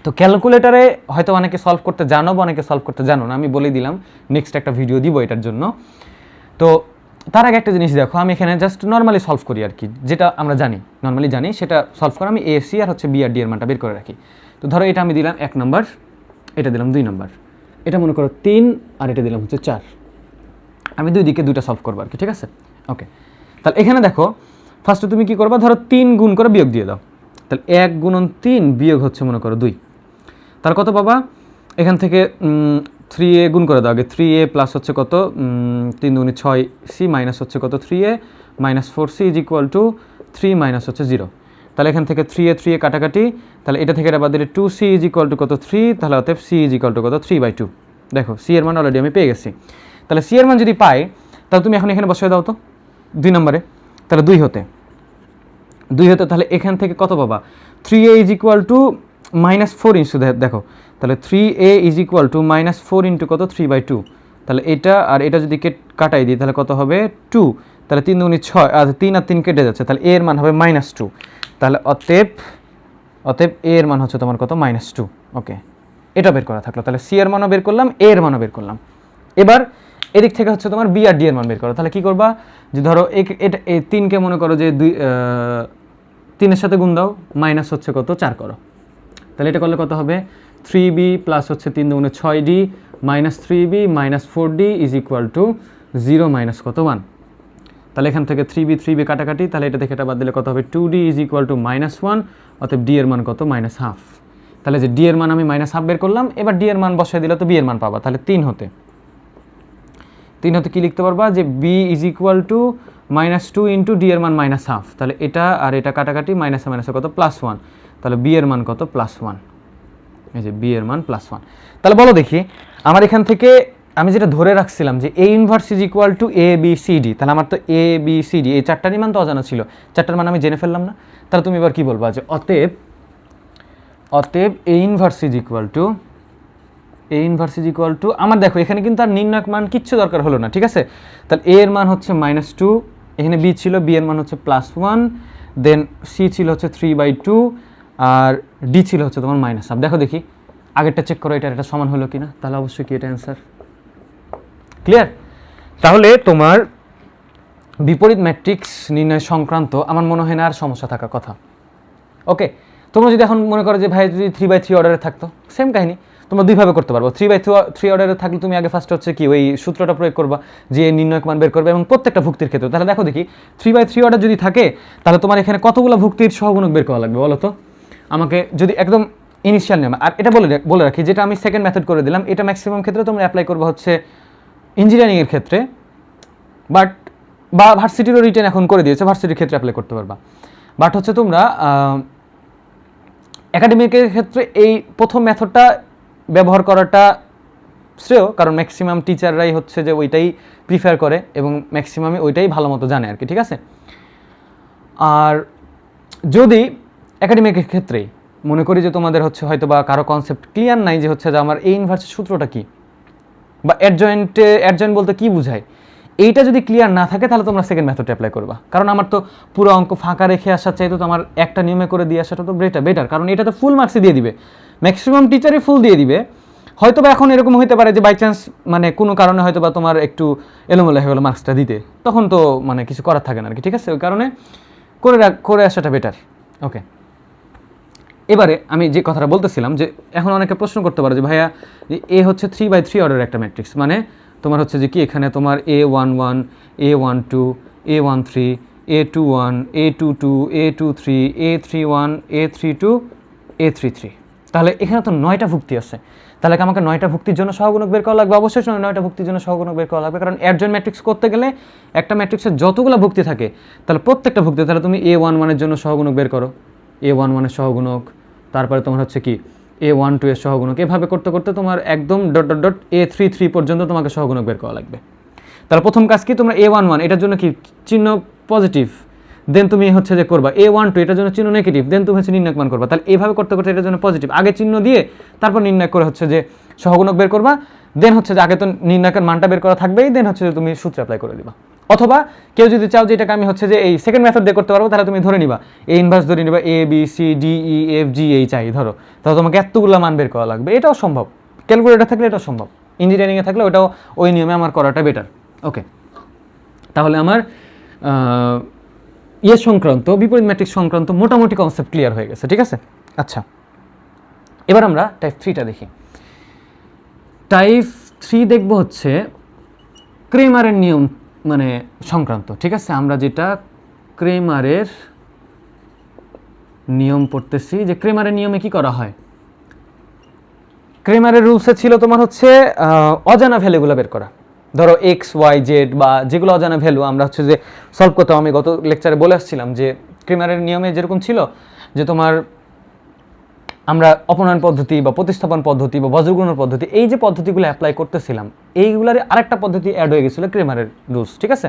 তো ক্যালকুলেটরে হয়তো অনেকে সলভ করতে জানো বা অনেকে সলভ করতে জানো না, আমি বলে দিলাম নেক্সট একটা ভিডিও দিব এটার জন্য। তো তার আগে একটা জিনিস দেখো, আমি এখানে জাস্ট নর্মালি সলভ করি আর কি, যেটা আমরা নর্মালি জানি সেটা সলভ করে আমি a c আর হচ্ছে b আর d এর মানটা বের করে রাখি। তো ধরো এটা আমি দিলাম 1 নম্বর, এটা দিলাম 2 নম্বর, এটা মনে করো 3, আর এটা দিলাম হচ্ছে 4, আমি দুই দিকে দুইটা সলভ করবো আর কি, ঠিক আছে। ওকে, তাহলে এখানে দেখো ফার্স্টে তুমি কি করবা, ধরো 3 গুণ করে বিয়োগ দিয়ে দাও, তাহলে 1 গুণন 3 বিয়োগ হচ্ছে মনে করো 2, তার কত পাবা, এখান থেকে 3a গুণ করে দাও আগে, 3a প্লাস হচ্ছে কত 3 দুগুণে 6c মাইনাস হচ্ছে কত 3a minus 4c is equal two 3 minus হচ্ছে 0। তাহলে এখান থেকে 3a কাটাকাটি, তাহলে এটা থেকে এটা বাদ দিলে 2c ইজ ইকুয়াল টু কত 3, তাহলে অতএব c ইজ ইকুয়াল টু কত 3/2। দেখো c এর মান অলরেডি আমি পেয়ে গেছি। তাহলে c এর মান যদি পাই, তাহলে তুমি এখন এখানে বসিয়ে দাও তো 2 নম্বরে, তাহলে 2 হতে তাহলে এখান থেকে কত পাবা, 3a is equal two -4 into, দেখো তাহলে 3a is equal two -4 into কত 3/2, তাহলে এটা আর এটা যদি কাটাই দিই তাহলে কত হবে 2, তাহলে 3 দুগুণে 6, আর 3 আর 3 কেটে যাচ্ছে, তাহলে a এর মান হবে -2, তাহলে অতএব a এর মান হচ্ছে তোমার কত -2। ওকে, এটা বের করা থাকলো, তাহলে c এর মানও বের করলাম, a এর মানও বের করলাম। এবার এদিক থেকে হচ্ছে তোমার b আর d এর মান বের করো, তাহলে কি করবা, যে ধরো এটা এই 3কে মনে করো যে 3 এর সাথে গুণ দাও, মাইনাস হচ্ছে কত 4 করো, তাহলে এটা করলে কত হবে 3b প্লাস হচ্ছে 3 দুগুণে 6d minus 3b minus 4d is equal two 0 minus কত 1। তাহলে এখান থেকে 3b কাটাকাটি, তাহলে এটা থেকে এটা বাদ দিলে কত হবে 2d ইজ ইকুয়াল টু -1, অতএব d এর মান কত -1/2। তাহলে যে d এর মান আমি -1/2 বের করলাম, এবার d এর মান বসাই দিলে তো b এর মান পাবা, তাহলে 3 হতে কি লিখতে পারবা, যে b is equal two -2 into d এর মান -1/2, তাহলে এটা আর এটা কাটাকাটি, মাইনাসে মাইনাসে কত +1, তাহলে b এর মান কত +1, এই যে b এর মান +1। তাহলে বলো দেখি, আমার এখান থেকে আমি যেটা ধরে রাখছিলাম যে a inverse is equal two a b c d, তাহলে আমার তো a b c d এই চারটারই মান তো অজানা ছিল, চারটার মান আমি জেনে ফেললাম না। তাহলে তুমি এবার কি বলবা, যে অতএব a inverse is equal two আমার, দেখো এখানে কিন্তু আর নির্ণায়ক মান কিচ্ছু দরকার হলো না, ঠিক আছে। তাহলে a এর মান হচ্ছে -2, এখানে b ছিল, b এর মান হচ্ছে +1, দেন c ছিল হচ্ছে 3/2, আর d ছিল হচ্ছে তোমার -1/2। দেখো দেখি আগেরটা চেক করো, এটা সমান হলো কিনা, তাহলে অবশ্যই কি এটা অ্যান্সার ক্লিয়ার। তাহলে তোমার বিপরীত ম্যাট্রিক্স নির্ণয় সংক্রান্ত আমার মনে হয় না আর সমস্যা থাকার কথা। ওকে, তোমরা যদি এখন মনে করো যে ভাই যদি 3/3 অর্ডারে থাকতো, সেম কাহিনী, তোমরা দুইভাবে করতে পারবো। 3/3 অর্ডারে থাকলে তুমি আগে ফার্স্ট হচ্ছে কি ওই সূত্রটা প্রয়োগ করবা, যে নির্ণয়ক মান বের করবে, এবং প্রত্যেকটা ভুক্তির ক্ষেত্রে। তাহলে দেখো দেখি 3/3 অর্ডার যদি থাকে, তাহলে তোমার এখানে কতগুলো ভুক্তির সহগুণক বের করা লাগবে বলো তো আমাকে, যদি একদম ইনিশিয়াল নিয়ম। আর এটা বলে রাখি, যেটা আমি সেকেন্ড মেথড করে দিলাম, এটা ম্যাক্সিমাম ক্ষেত্রে তোমরা অ্যাপ্লাই করবে হচ্ছে ইঞ্জিনিয়ারিংয়ের ক্ষেত্রে, বা ভার্সিটিরও রিটেন এখন করে দিয়েছে, ভার্সিটির ক্ষেত্রে অ্যাপ্লাই করতে পারবা। বাট হচ্ছে তোমরা একাডেমিকের ক্ষেত্রে এই প্রথম মেথডটা ব্যবহার করাটা শ্রেয়, কারণ ম্যাক্সিমাম টিচাররাই হচ্ছে যে ওইটাই প্রিফার করে, এবং ম্যাক্সিমামই ওইটাই ভালো মতো জানে আর কি, ঠিক আছে। আর যদি একাডেমিকের ক্ষেত্রেই মনে করি যে তোমাদের হচ্ছে হয়তো বা কারো কনসেপ্ট ক্লিয়ার নাই, যে হচ্ছে যে আমার এই ইনভার্সের সূত্রটা কি, বা অ্যাডজয়েন্ট বলতে কি বোঝায়, এইটা যদি ক্লিয়ার না থাকে, তাহলে তোমরা সেকেন্ড মেথড অ্যাপ্লাই করবা। কারণ আমার তো পুরো অঙ্ক ফাঁকা রেখে আসার চাইতো তো আমার একটা নিয়মে করে দিয়ে আসাটা তো বেটার, কারণ এটা তো ফুল মার্কসই দিয়ে দিবে, ম্যাক্সিমাম টিচারই ফুল দিয়ে দিবে। হয়তো বা এখন এরকম হতে পারে যে বাই চান্স মানে কোনো কারণে হয়তো বা তোমার একটু এলোমেলো হয়ে গেলো মার্কসটা দিতে, তখন তো মানে কিছু করার থাকে না আর কি, ঠিক আছে। ওই কারণে করে আসাটা বেটার। ওকে, এবারে আমি যে কথাটা বলতেছিলাম, যে এখন অনেকে প্রশ্ন করতে পারে যে ভাইয়া এ হচ্ছে 3/3 অর্ডারের একটা ম্যাট্রিক্স, মানে তোমার হচ্ছে যে কি এখানে তোমার A11 A12 A13 A21 A22 A23 A31 A32 A33। তাহলে এখানে তো 9টা ভুক্তি আছে, তাহলে কি আমাকে 9টা ভুক্তির জন্য সহগুণক বের করা লাগবে? অবশ্যই 9টা ভুক্তির জন্য সহগুণক বের করা লাগবে, কারণ অ্যাডজয়েন্ট ম্যাট্রিক্স করতে গেলে একটা ম্যাট্রিক্সের যতগুলো ভুক্তি থাকে তাহলে প্রত্যেকটা ভুক্তি, তাহলে তুমি A11 এর জন্য সহগুণক বের করো, A11 এর সহগুণক, তারপরে তোমার হচ্ছে কি A12 এর সহগুণক, এভাবে করতে করতে তোমার একদম ডট ডট ডট A33 পর্যন্ত তোমাকে সহগুণক বের করা লাগবে। তাহলে প্রথম কাজ কি, তোমরা A11 এটার জন্য কি চিহ্ন পজিটিভ, দেন তুমি হচ্ছে যে করবা A12 এটার জন্য চিহ্ন নেগেটিভ, দেন তুমি হচ্ছে নির্ণায়ক মান করবা। তাহলে এইভাবে করতে করতে এটার জন্য পজিটিভ, আগে চিহ্ন দিয়ে তারপর নির্ণয় করে হচ্ছে যে সহগুণক বের করবা, দেন হচ্ছে যে আগে তো নির্ণায়কের মানটা বের করা থাকবেই, দেন হচ্ছে যে তুমি সূত্র অ্যাপ্লাই করে দিবা। অথবা কেউ যদি চাও যে এটাকে আমি হচ্ছে যে এই সেকেন্ড মেথড দিয়ে করতে পারবো, তাহলে তুমি ধরে নিবা A ইনভার্স ধরে নিবা A B C D E F G H I ধরো, তাহলে তোমাকে এতগুলো মান বের করা লাগবে। এটাও সম্ভব, ক্যালকুলেটর থাকলে এটাও সম্ভব, ইঞ্জিনিয়ারিংয়ে থাকলে ওটাও ওই নিয়মে আমার করাটা বেটার। ওকে, তাহলে আমার সংক্রান্ত বিপরীত ম্যাট্রিক্স সংক্রান্ত মোটামুটি কনসেপ্ট ক্লিয়ার হয়ে গেছে, ঠিক আছে? আচ্ছা, এবার আমরা টাইপ 3টা দেখি। টাইপ 3 দেখব হচ্ছে ক্রেমারের নিয়ম মানে সংক্রান্ত, ঠিক আছে? আমরা যেটা ক্রেমারের নিয়ম পড়তেছি, যে ক্রেমারের নিয়মে কি করা হয়, ক্রেমারের রুলসে ছিল তোমার হচ্ছে অজানা ভ্যালুগুলো বের করা। ধরো এক্স ওয়াই জেড বা যেগুলো অজানা ভ্যালু আমরা হচ্ছে যে সলভ করতে, আমি গত লেকচারে বলে আসছিলাম যে ক্রেমারের নিয়মে যেরকম ছিল যে তোমার আমরা অপনয়ন পদ্ধতি বা প্রতিস্থাপন পদ্ধতি বা বজ্রগুণন পদ্ধতি, এই যে পদ্ধতিগুলো অ্যাপ্লাই করতেছিলাম, এইগুলার আরেকটা পদ্ধতি অ্যাড হয়ে গেছিলো ক্রেমারের রুলস, ঠিক আছে?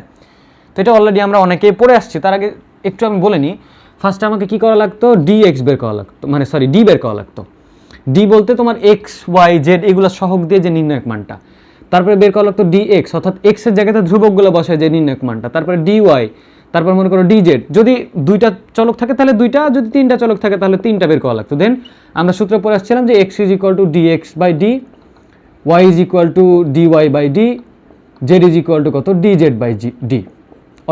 তো এটা অলরেডি আমরা অনেকেই পড়ে আসছি। তার আগে একটু আমি বলে নিই, ফার্স্টে আমাকে কী করা লাগতো, dx বের করা লাগতো, মানে সরি ডি বের করা লাগতো। ডি বলতে তোমার এক্স ওয়াই জেড এগুলো সহগ দিয়ে যে নির্ণায়ক মানটা, তারপরে বের করা লাগতো dx, অর্থাৎ এক্স এর জায়গাতে ধ্রুবকগুলো বসায় যে নির্ণায়ক মানটা, তারপরে dy, তারপর মনে করো dz, যদি দুইটা চলক থাকে তাহলে দুইটা, যদি তিনটা চলক থাকে তাহলে তিনটা বের করা লাগতো। দেন আমরা সূত্র পড়ে আসছিলাম যে x is equal to dx by d, y is equal to dy by d, z is equal to কত dz বাই d।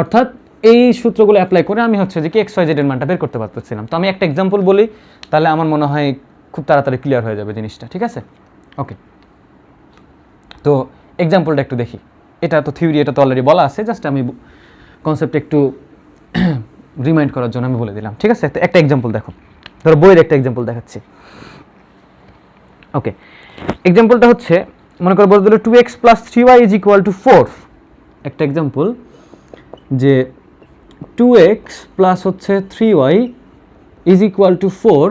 অর্থাৎ এই সূত্রগুলো অ্যাপ্লাই করে আমি হচ্ছে যে কি এক্স ওয়াই জেড এর মানটা বের করতে পারতেছিলাম। তো আমি একটা এক্সাম্পল বলি, তাহলে আমার মনে হয় খুব তাড়াতাড়ি ক্লিয়ার হয়ে যাবে জিনিসটা, ঠিক আছে? ওকে, তো এক্সাম্পলটা একটু দেখি। এটা তো থিওরি, এটা তো অলরেডি বলা আছে, জাস্ট আমি কনসেপ্ট একটু রিমাইন্ড করার জন্য আমি বলে দিলাম, ঠিক আছে? একটা এক্সাম্পল দেখো, ধরো বইয়ের একটা এক্সাম্পল দেখাচ্ছি। ওকে, এক্সাম্পলটা হচ্ছে মনে করো বলে দিল 2x plus 3y is equal two 4। একটা এক্সাম্পল যে 2x প্লাস হচ্ছে 3y ইজ ইকুয়াল টু 4,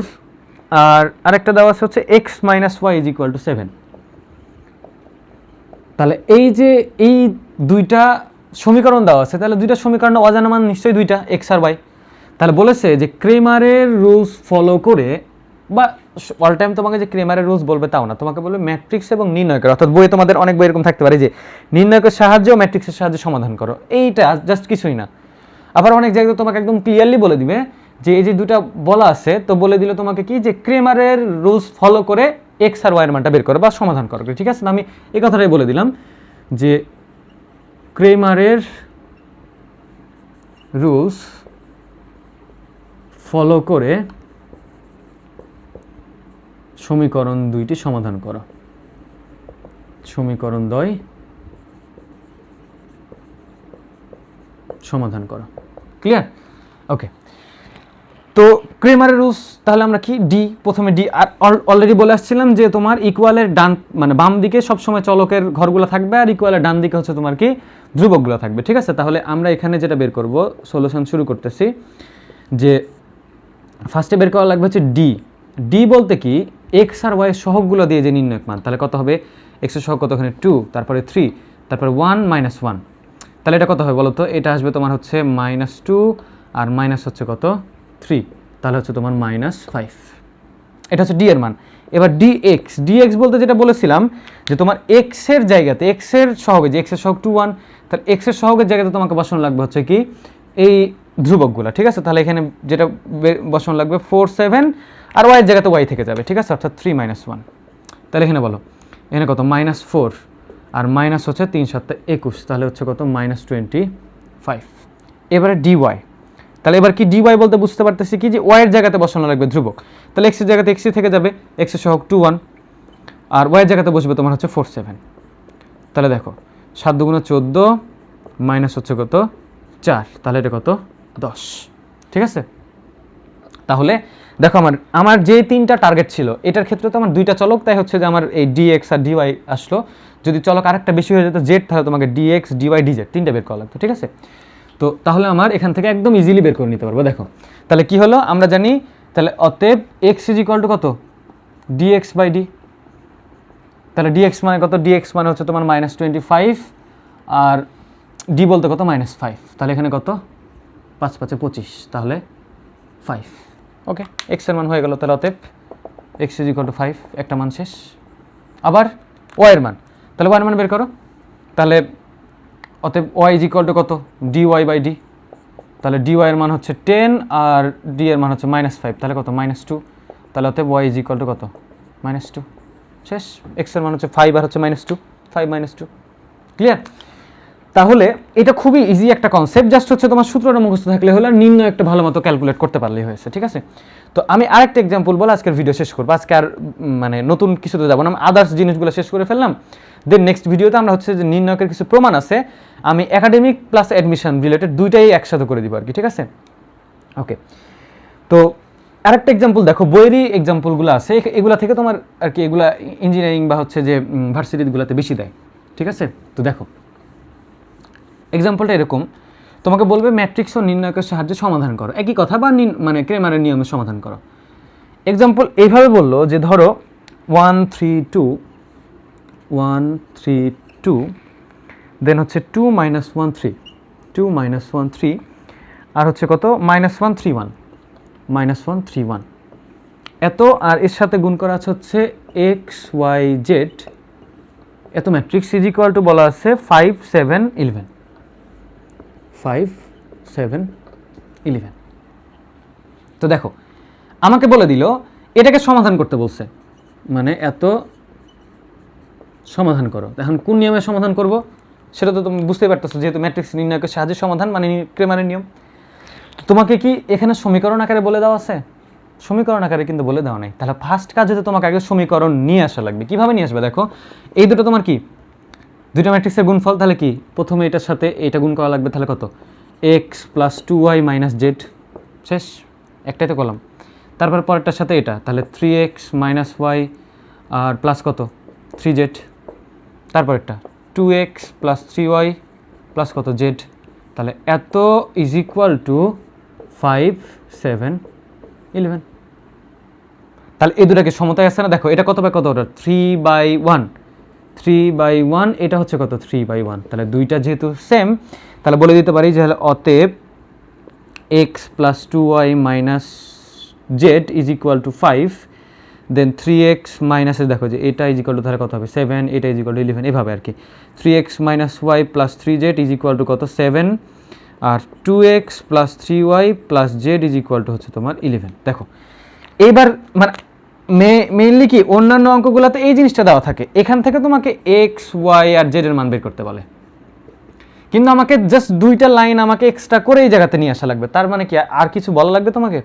আর আরেকটা দেওয়া আছে হচ্ছে x minus y is equal two 7। তাহলে এই যে এই দুইটা সমীকরণ দেওয়া আছে, তাহলে দুইটা সমীকরণ অজানা মান নিশ্চয়ই দুইটা, x আর y। তাহলে বলেছে যে ক্রেমারের রুলস ফলো করে, বা অল টাইম তোমাকে যে ক্রেমারের রুলস বলবে তাও না, তোমাকে বলবে ম্যাট্রিক্স এবং নির্ণয়কের, অর্থাৎ বইয়ে তোমাদের অনেক বই এরকম থাকতে পারে যে নির্ণয়কের সাহায্যে ও ম্যাট্রিক্সের সাহায্যে সমাধান করো, এইটা জাস্ট কিছুই না। আবার অনেক জায়গায় তোমাকে একদম ক্লিয়ারলি বলে দিবে যে এই যে দুইটা বলা আছে, তো বলে দিলে তোমাকে কি যে ক্রেমারের রুলস ফলো করে এক্স আর ওয়াইয়ের মানটা বের করো বা সমাধান করো, ঠিক আছে? আমি এই কথাটাই বলে দিলাম যে ক্রেমারের রুলস ফলো করে সমীকরণ দুইটি সমাধান করো, সমীকরণ দ্বয় সমাধান করো। ক্লিয়ার? ওকে, তো ক্রেমারের রুলস তাহলে আমরা কি ডি, প্রথমে ডি, আর অলরেডি বলে আসছিলাম যে তোমার ইকুয়ালের ডান মানে বাম দিকে সবসময় চলকের ঘরগুলো থাকবে, আর ইকুয়ালের ডান দিকে হচ্ছে তোমার কি ধ্রুবকগুলো থাকবে, ঠিক আছে? তাহলে আমরা এখানে যেটা বের করব, সলিউশন শুরু করতেছি, যে ফার্স্টে বের করা লাগবে হচ্ছে ডি। ডি বলতে কি এক্স আর ওয়াই সহগগুলো দিয়ে যে নির্ণয়ক মান, তাহলে কত হবে, এক্স এর সহগ কত, ওখানে 2, তারপরে 3, তারপরে 1 মাইনাস 1, তাহলে এটা কত হবে বলো তো? এটা আসবে তোমার হচ্ছে -2 আর মাইনাস হচ্ছে কত 3, তাহলে হচ্ছে তোমার -5। এটা হচ্ছে ডি এর মান। এবার ডিএক্স, ডিএক্স বলতে যেটা বলেছিলাম যে তোমার এক্স এর জায়গাতে, এক্স এর সহগে, যে এক্স এর সহগ 2 1, তাহলে এক্স এর সহগের জায়গাতে তোমাকে বসানো লাগবে হচ্ছে কি এই ধ্রুবকগুলো, ঠিক আছে? তাহলে এখানে যেটা বসানো লাগবে 4 7, আর ওয়াই এর জায়গাতে ওয়াই থেকে যাবে, ঠিক আছে? অর্থাৎ 3 - 1। তাহলে এখানে বলো, এখানে কত, -4 আর মাইনাস হচ্ছে 3 7 21, তাহলে হচ্ছে কত -25। এবারে ডিওয়াই, তাহলে এবার কি ডিওয়াই বলতে বুঝতে পারতেছি কি যে ওয়াই এর জায়গাতে বসানো লাগবে ধ্রুবক, তাহলে এক্স এর জায়গাতে এক্স থেকে যাবে, এক্স এর সহগ 2 1, আর ওয়াই এর জায়গাতে বসবে তোমার হচ্ছে 4 7। তাহলে দেখো 7 দুগুণে 14 মাইনাস হচ্ছে কত 4, তাহলে এটা কত 10। ঠিক আছে, তাহলে দেখো আমার যে তিনটা টার্গেট ছিল এটার ক্ষেত্রে তো আমার দুইটা চলক, তাই হচ্ছে যে আমার এই ডিএক্স আর ডিওয়াই আসলো। যদি চলক আরেকটা বেশি হয়ে যেত জেড, তাহলে তোমাকে ডিএক্স ডিওয়াই ডিজেড তিনটা বের করা লাগতো। ঠিক আছে, তো তাহলে আমার এখান থেকে একদম ইজিলি বের করে নিতে পারবো। দেখো তাহলে কি হলো, আমরা জানি তাহলে অতএব এক্স ইজ ইকুয়াল টু কত ডিএক্স বাই ডি। তাহলে ডিএক্স মানে কত, ডিএক্স মানে হচ্ছে তোমার -25 আর ডি বলতে কত -5, তাহলে এখানে কত 5 5 25, তাহলে 5। ওকে, এক্স এর মান হয়ে গেল। তাহলে অতএব এক্স ইজ ইকুয়াল টু 5, একটা মান শেষ। আবার ওয়াই এর মান, তাহলে ওয়াই এর মান বের করো। তাহলে অতএব ওয়াই ইজ ইকুয়াল টু কত ডিওয়াই বাই ডি। তাহলে ডিওয়াই এর মান হচ্ছে 10 আর ডি এর মান হচ্ছে -5, তাহলে কত -2। তাহলে অতএব ওয়াই ইজ ইকুয়াল টু কত -2, শেষ। এক্স এর মান হচ্ছে 5 আর হচ্ছে -2, 5 -2। ক্লিয়ার? তাহলে এটা খুবই ইজি একটা কনসেপ্ট, জাস্ট হচ্ছে তোমার সূত্রটা মুখস্থ থাকলে হলো, নির্ণয় একটা ভালো মতো ক্যালকুলেট করতে পারলেই হয়েছে। ঠিক আছে, তো আমি আরেকটা এক্সাম্পল বলে আজকের ভিডিও শেষ করবো। আজকে আর মানে নতুন কিছুতে যাবো না, আমি আদার্স জিনিসগুলো শেষ করে ফেললাম। দেন নেক্সট ভিডিওতে আমরা হচ্ছে যে নির্ণয়কের কিছু প্রমাণ আছে, আমি একাডেমিক প্লাস অ্যাডমিশন রিলেটেড দুইটাই একসাথে করে দিব আর কি। ঠিক আছে, ওকে। তো আরেকটা এক্সাম্পল দেখো, বইয়েরই এক্সাম্পলগুলো আছে, এগুলা থেকে তোমার আর কি এগুলা ইঞ্জিনিয়ারিং বা হচ্ছে যে ভার্সিটিগুলোতে বেশি দেয়। ঠিক আছে, তো দেখো এক্সাম্পলটা এরকম, তোমাকে বলবে ম্যাট্রিক্স ও নির্ণয়কের সাহায্যে সমাধান করো, একই কথা, বা মানে ক্রেমারের নিয়মে সমাধান করো। এক্সাম্পল এইভাবে বললো যে ধরো 1 3 2 1 3 2, দেন হচ্ছে 2 - 1 3, 2 - 1 3, আর হচ্ছে কত -1 3 1, -1 3 1, এত আর এর সাথে গুণ করা আছে হচ্ছে এক্স ওয়াই জেড, এত ম্যাট্রিক্স ইজ ইকুয়াল টু বলা আছে 5 7 11, 5 7 11। তো দেখো আমাকে বলে দিল এটাকে সমাধান করতে বলছে, মানে এত সমাধান করো। এখন কোন নিয়মে সমাধান করব সেটা তো তুমি বুঝতেই পারতেছো, যেহেতু ম্যাট্রিক্স নির্ণয়কের সাহায্যে সমাধান মানে ক্রেমারের নিয়ম। তোমাকে কি এখানে সমীকরণ আকারে বলে দেওয়া আছে? সমীকরণ আকারে কিন্তু বলে দেওয়া নেই। তাহলে ফার্স্ট কাজ হচ্ছে তোমাকে আগে সমীকরণ নিয়ে আসা লাগবে। কিভাবে নিয়ে আসবে দেখো, এই দুটো তোমার কি দুইটা ম্যাট্রিক্সের গুণফল, তাহলে কি প্রথমে এটার সাথে এটা গুণ করা লাগবে, তাহলে কত x plus 2y minus Z, শেষ, একটাই তো কলাম। তারপর পরেরটার সাথে এটা, তাহলে 3x মাইনাস ওয়াই আর প্লাস কত 3z, তারপরেরটা 2x প্লাস 3y প্লাস কত জেড, তাহলে এত ইজ ইকুয়াল টু 5 7 11। তাহলে এই দুটাকে সমতায় আছে না, দেখো এটা কত বাই কত, ওটা 3/1, 3/1, এটা হচ্ছে কত 3/1। তাহলে দুইটা যেহেতু সেম, তাহলে বলে দিতে পারি যে অতএব x plus 2y minus z is equal to 5, then 3x মাইনাসে দেখো যে এটা ইজ ইকুয়াল টু তাহলে কত হবে 7, এটা ইজ ইকুয়াল টু 11, এভাবে আর কি। 3x minus y plus 3z is equal to কত 7, আর 2x plus 3y plus z is equal to হচ্ছে তোমার 11। দেখো এইবার মানে মেইনলি কি অন্যান্য অঙ্কগুলোতে এই জিনিসটা দেওয়া থাকে, এখান থেকে তোমাকে এক্স ওয়াই আর জেড এর মান বের করতে বলে, কিন্তু আমাকে জাস্ট দুইটা লাইন আমাকে এক্সট্রা করে এই জায়গাতে নিয়ে আসা লাগবে। তার মানে কি আর কিছু বলা লাগবে তোমাকে?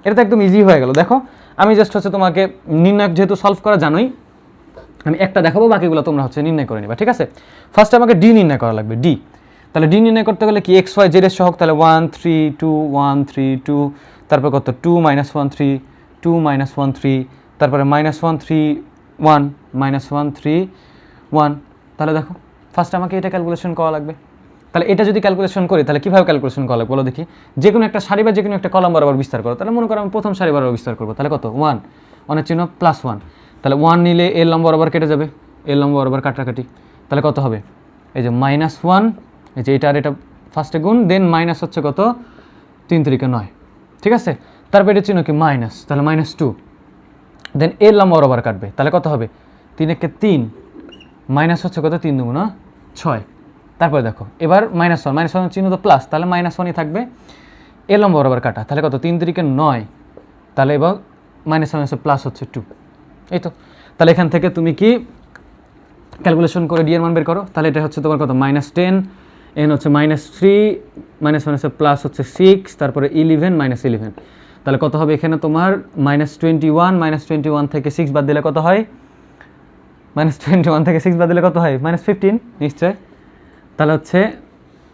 এটা তো একদম ইজি হয়ে গেল। দেখো আমি জাস্ট হচ্ছে তোমাকে নির্ণয় যেহেতু সলভ করা জানোই, আমি একটা দেখাবো, বাকিগুলো তোমরা হচ্ছে নির্ণয় করে নিবা। ঠিক আছে, ফার্স্ট আমাকে ডি নির্ণয় করা লাগবে, ডি। তাহলে ডি নির্ণয় করতে গেলে কি এক্স ওয়াই জেড এর সহগ, তাহলে 1 3 2 1 3 2, তারপর কত 2 - 1 3 2 - 1 3, তারপরে -1 3 1 -1 3 1। তাহলে দেখো ফার্স্ট আমাকে এটা ক্যালকুলেশন করা লাগবে। তাহলে এটা যদি ক্যালকুলেশন করি তাহলে কীভাবে ক্যালকুলেশন করা লাগবে বলো দেখি। যে কোনো একটা সারি বা যে কোনো একটা কলাম বরাবর বিস্তার করো, তাহলে মনে করো আমি প্রথম সারি বরাবর বিস্তার করবো, তাহলে কত 1, 1 এর চিহ্ন +1, তাহলে 1 নিলে এর লম্ব বরাবর কেটে যাবে, এর লম্ব বরাবর কাটাকাটি, তাহলে কত হবে এই যে -1, এই যে এটা আর এটা ফার্স্টে গুণ, দেন মাইনাস হচ্ছে কত 3 3 9, ঠিক আছে। তারপর এটা চিহ্ন কি মাইনাস, তাহলে -2, দেন এর লম্ব বরাবর কাটবে, তাহলে কত হবে 3 1 3, মাইনাস হচ্ছে কত 3 2 6। তারপরে দেখো এবার -1 চিহ্ন তো প্লাস, তাহলে -1ই থাকবে, এর লম্ব বরাবর কাটা, তাহলে কত 3 3 9, তাহলে এবার -1 প্লাস হচ্ছে 2, এই তো। তাহলে এখান থেকে তুমি কি ক্যালকুলেশন করে ডি এর মান বের করো, তাহলে এটা হচ্ছে তোমার কত -10, এন হচ্ছে -3, -1 প্লাস হচ্ছে 6, তারপরে 11 -11, তাহলে কত হবে এখানে তোমার -21, -21 থেকে 6 বাদ দিলে কত হয়, -21 থেকে 6 বাদ দিলে কত হয় -15 নিশ্চয়, তাহলে হচ্ছে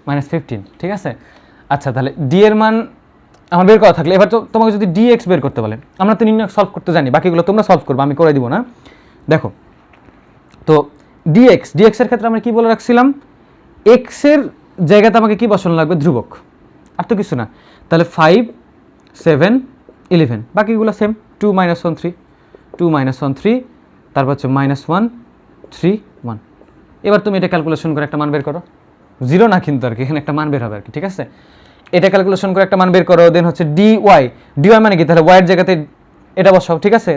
-15, ঠিক আছে। আচ্ছা, তাহলে ডি এর মান আমার বের করা থাকলে এবার তো তোমাকে যদি dx বের করতে বলে, আমরা তো নির্ণয় সলভ করতে জানি, বাকিগুলো তোমরা সলভ করবে, আমি করে দিব না। দেখো তো dx এর ক্ষেত্রে আমরা কি বলে রাখছিলাম, x এর জায়গাতে আমাকে কি বসানো লাগবে, ধ্রুবক, আর তো কিছু না। তাহলে 5 7 11, বাকিগুলো সেম, 2 - 1 3, 2 - 1 3, তারপর হচ্ছে -1 3 1। এবার তুমি এটা ক্যালকুলেশন করে একটা মান বের করো, জিরো না কিন্তু আর কি, এখানে একটা মান বের হবে আর কি, ঠিক আছে। এটা ক্যালকুলেশন করে একটা মান বের করো, দেন হচ্ছে dy মানে কি, তাহলে y এর জায়গাতে এটা বসাও, ঠিক আছে।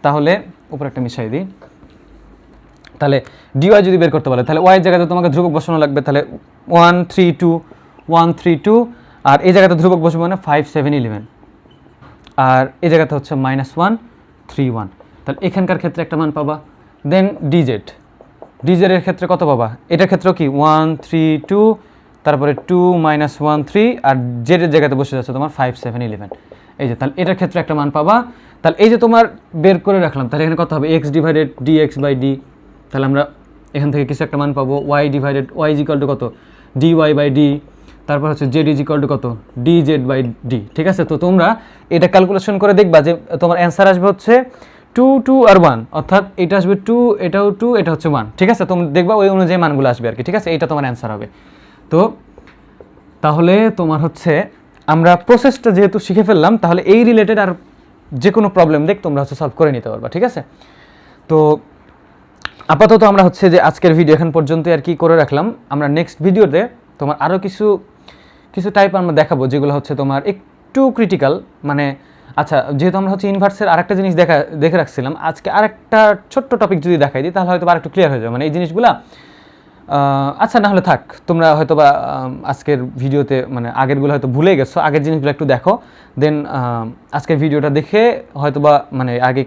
তাহলে উপরে একটা মিশাই দিই, তাহলে dy যদি বের করতে বলে তাহলে y এর জায়গাতে তোমাকে ধ্রুবক বসানো লাগবে, তাহলে 1 3 2 1 3 2, আর এই জায়গাতে ধ্রুবক বসবে মানে 5 7 11, আর এই জায়গাতে হচ্ছে -1 3 1। তাহলে এখানকার ক্ষেত্রে একটা মান পাবা। দেন dz এর ক্ষেত্রে কত পাবা, এটার ক্ষেত্রেও কি 1 3 2, তারপরে 2 - 1 3, আর z এর জায়গাতে বসে যাচ্ছে তোমার 5 7 11। এই যে তাহলে এটার ক্ষেত্রে একটা মান পাবা। তাহলে এই যে তোমার বের করে রাখলাম, তাহলে এখানে কত হবে, x ডিভাইডেড dx/d, তাহলে আমরা এখান থেকে কিছু একটা মান পাবো, y divided y is equal to কত, dy/d, তারপর হচ্ছে z ইজ ইকুয়াল টু কত, dz/d, ঠিক আছে। তো তোমরা এটা ক্যালকুলেশন করে দেখবা যে তোমার অ্যান্সার আসবে হচ্ছে 2 2 আর 1, অর্থাৎ এটা আসবে 2, এটাও 2, এটা হচ্ছে 1, ঠিক আছে। তুমি দেখবা ওই অনুযায়ী মানগুলো আসবে আর কি, ঠিক আছে। এটা তোমার অ্যান্সার হবে। তো তাহলে তোমার হচ্ছে আমরা প্রসেসটা যেহেতু শিখে ফেললাম, তাহলে এই রিলেটেড আর যে কোনো প্রবলেম দেখ তোমরা হচ্ছে সলভ করে নিতে পারবা, ঠিক আছে। তো আপাতত আমরা হচ্ছে যে আজকের ভিডিও এখন পর্যন্ত আর কি করে রাখলাম। আমরা নেক্সট ভিডিওতে তোমার আরও কিছু টাইপ আমরা দেখাবো যেগুলো হচ্ছে তোমার একটু ক্রিটিক্যাল, মানে আচ্ছা যেহেতু আমরা হচ্ছে ইনভার্সের আরেকটা জিনিস দেখে রাখছিলাম, আজকে আরেকটা ছোট্ট টপিক যদি দেখাই দিই তাহলে হয়তো আরেকটু ক্লিয়ার হয়ে যাবে, মানে এই জিনিসগুলা আচ্ছা না হলে থাক, তোমরা হয়তো বা আজকের ভিডিওতে মানে আগেরগুলো হয়তো ভুলে গেছো, আগের জিনিসগুলো একটু দেখো, দেন আজকের ভিডিওটা দেখে হয়তো বা মানে আগে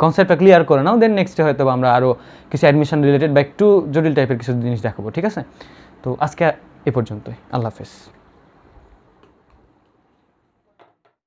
কনসেপ্টটা ক্লিয়ার করে নাও, দেন নেক্সটে হয়তো বা আমরা আরও কিছু অ্যাডমিশন রিলেটেড বা একটু জটিল টাইপের কিছু জিনিস দেখাবো, ঠিক আছে। তো আজকে এ পর্যন্তই, আল্লাহ হাফেজ।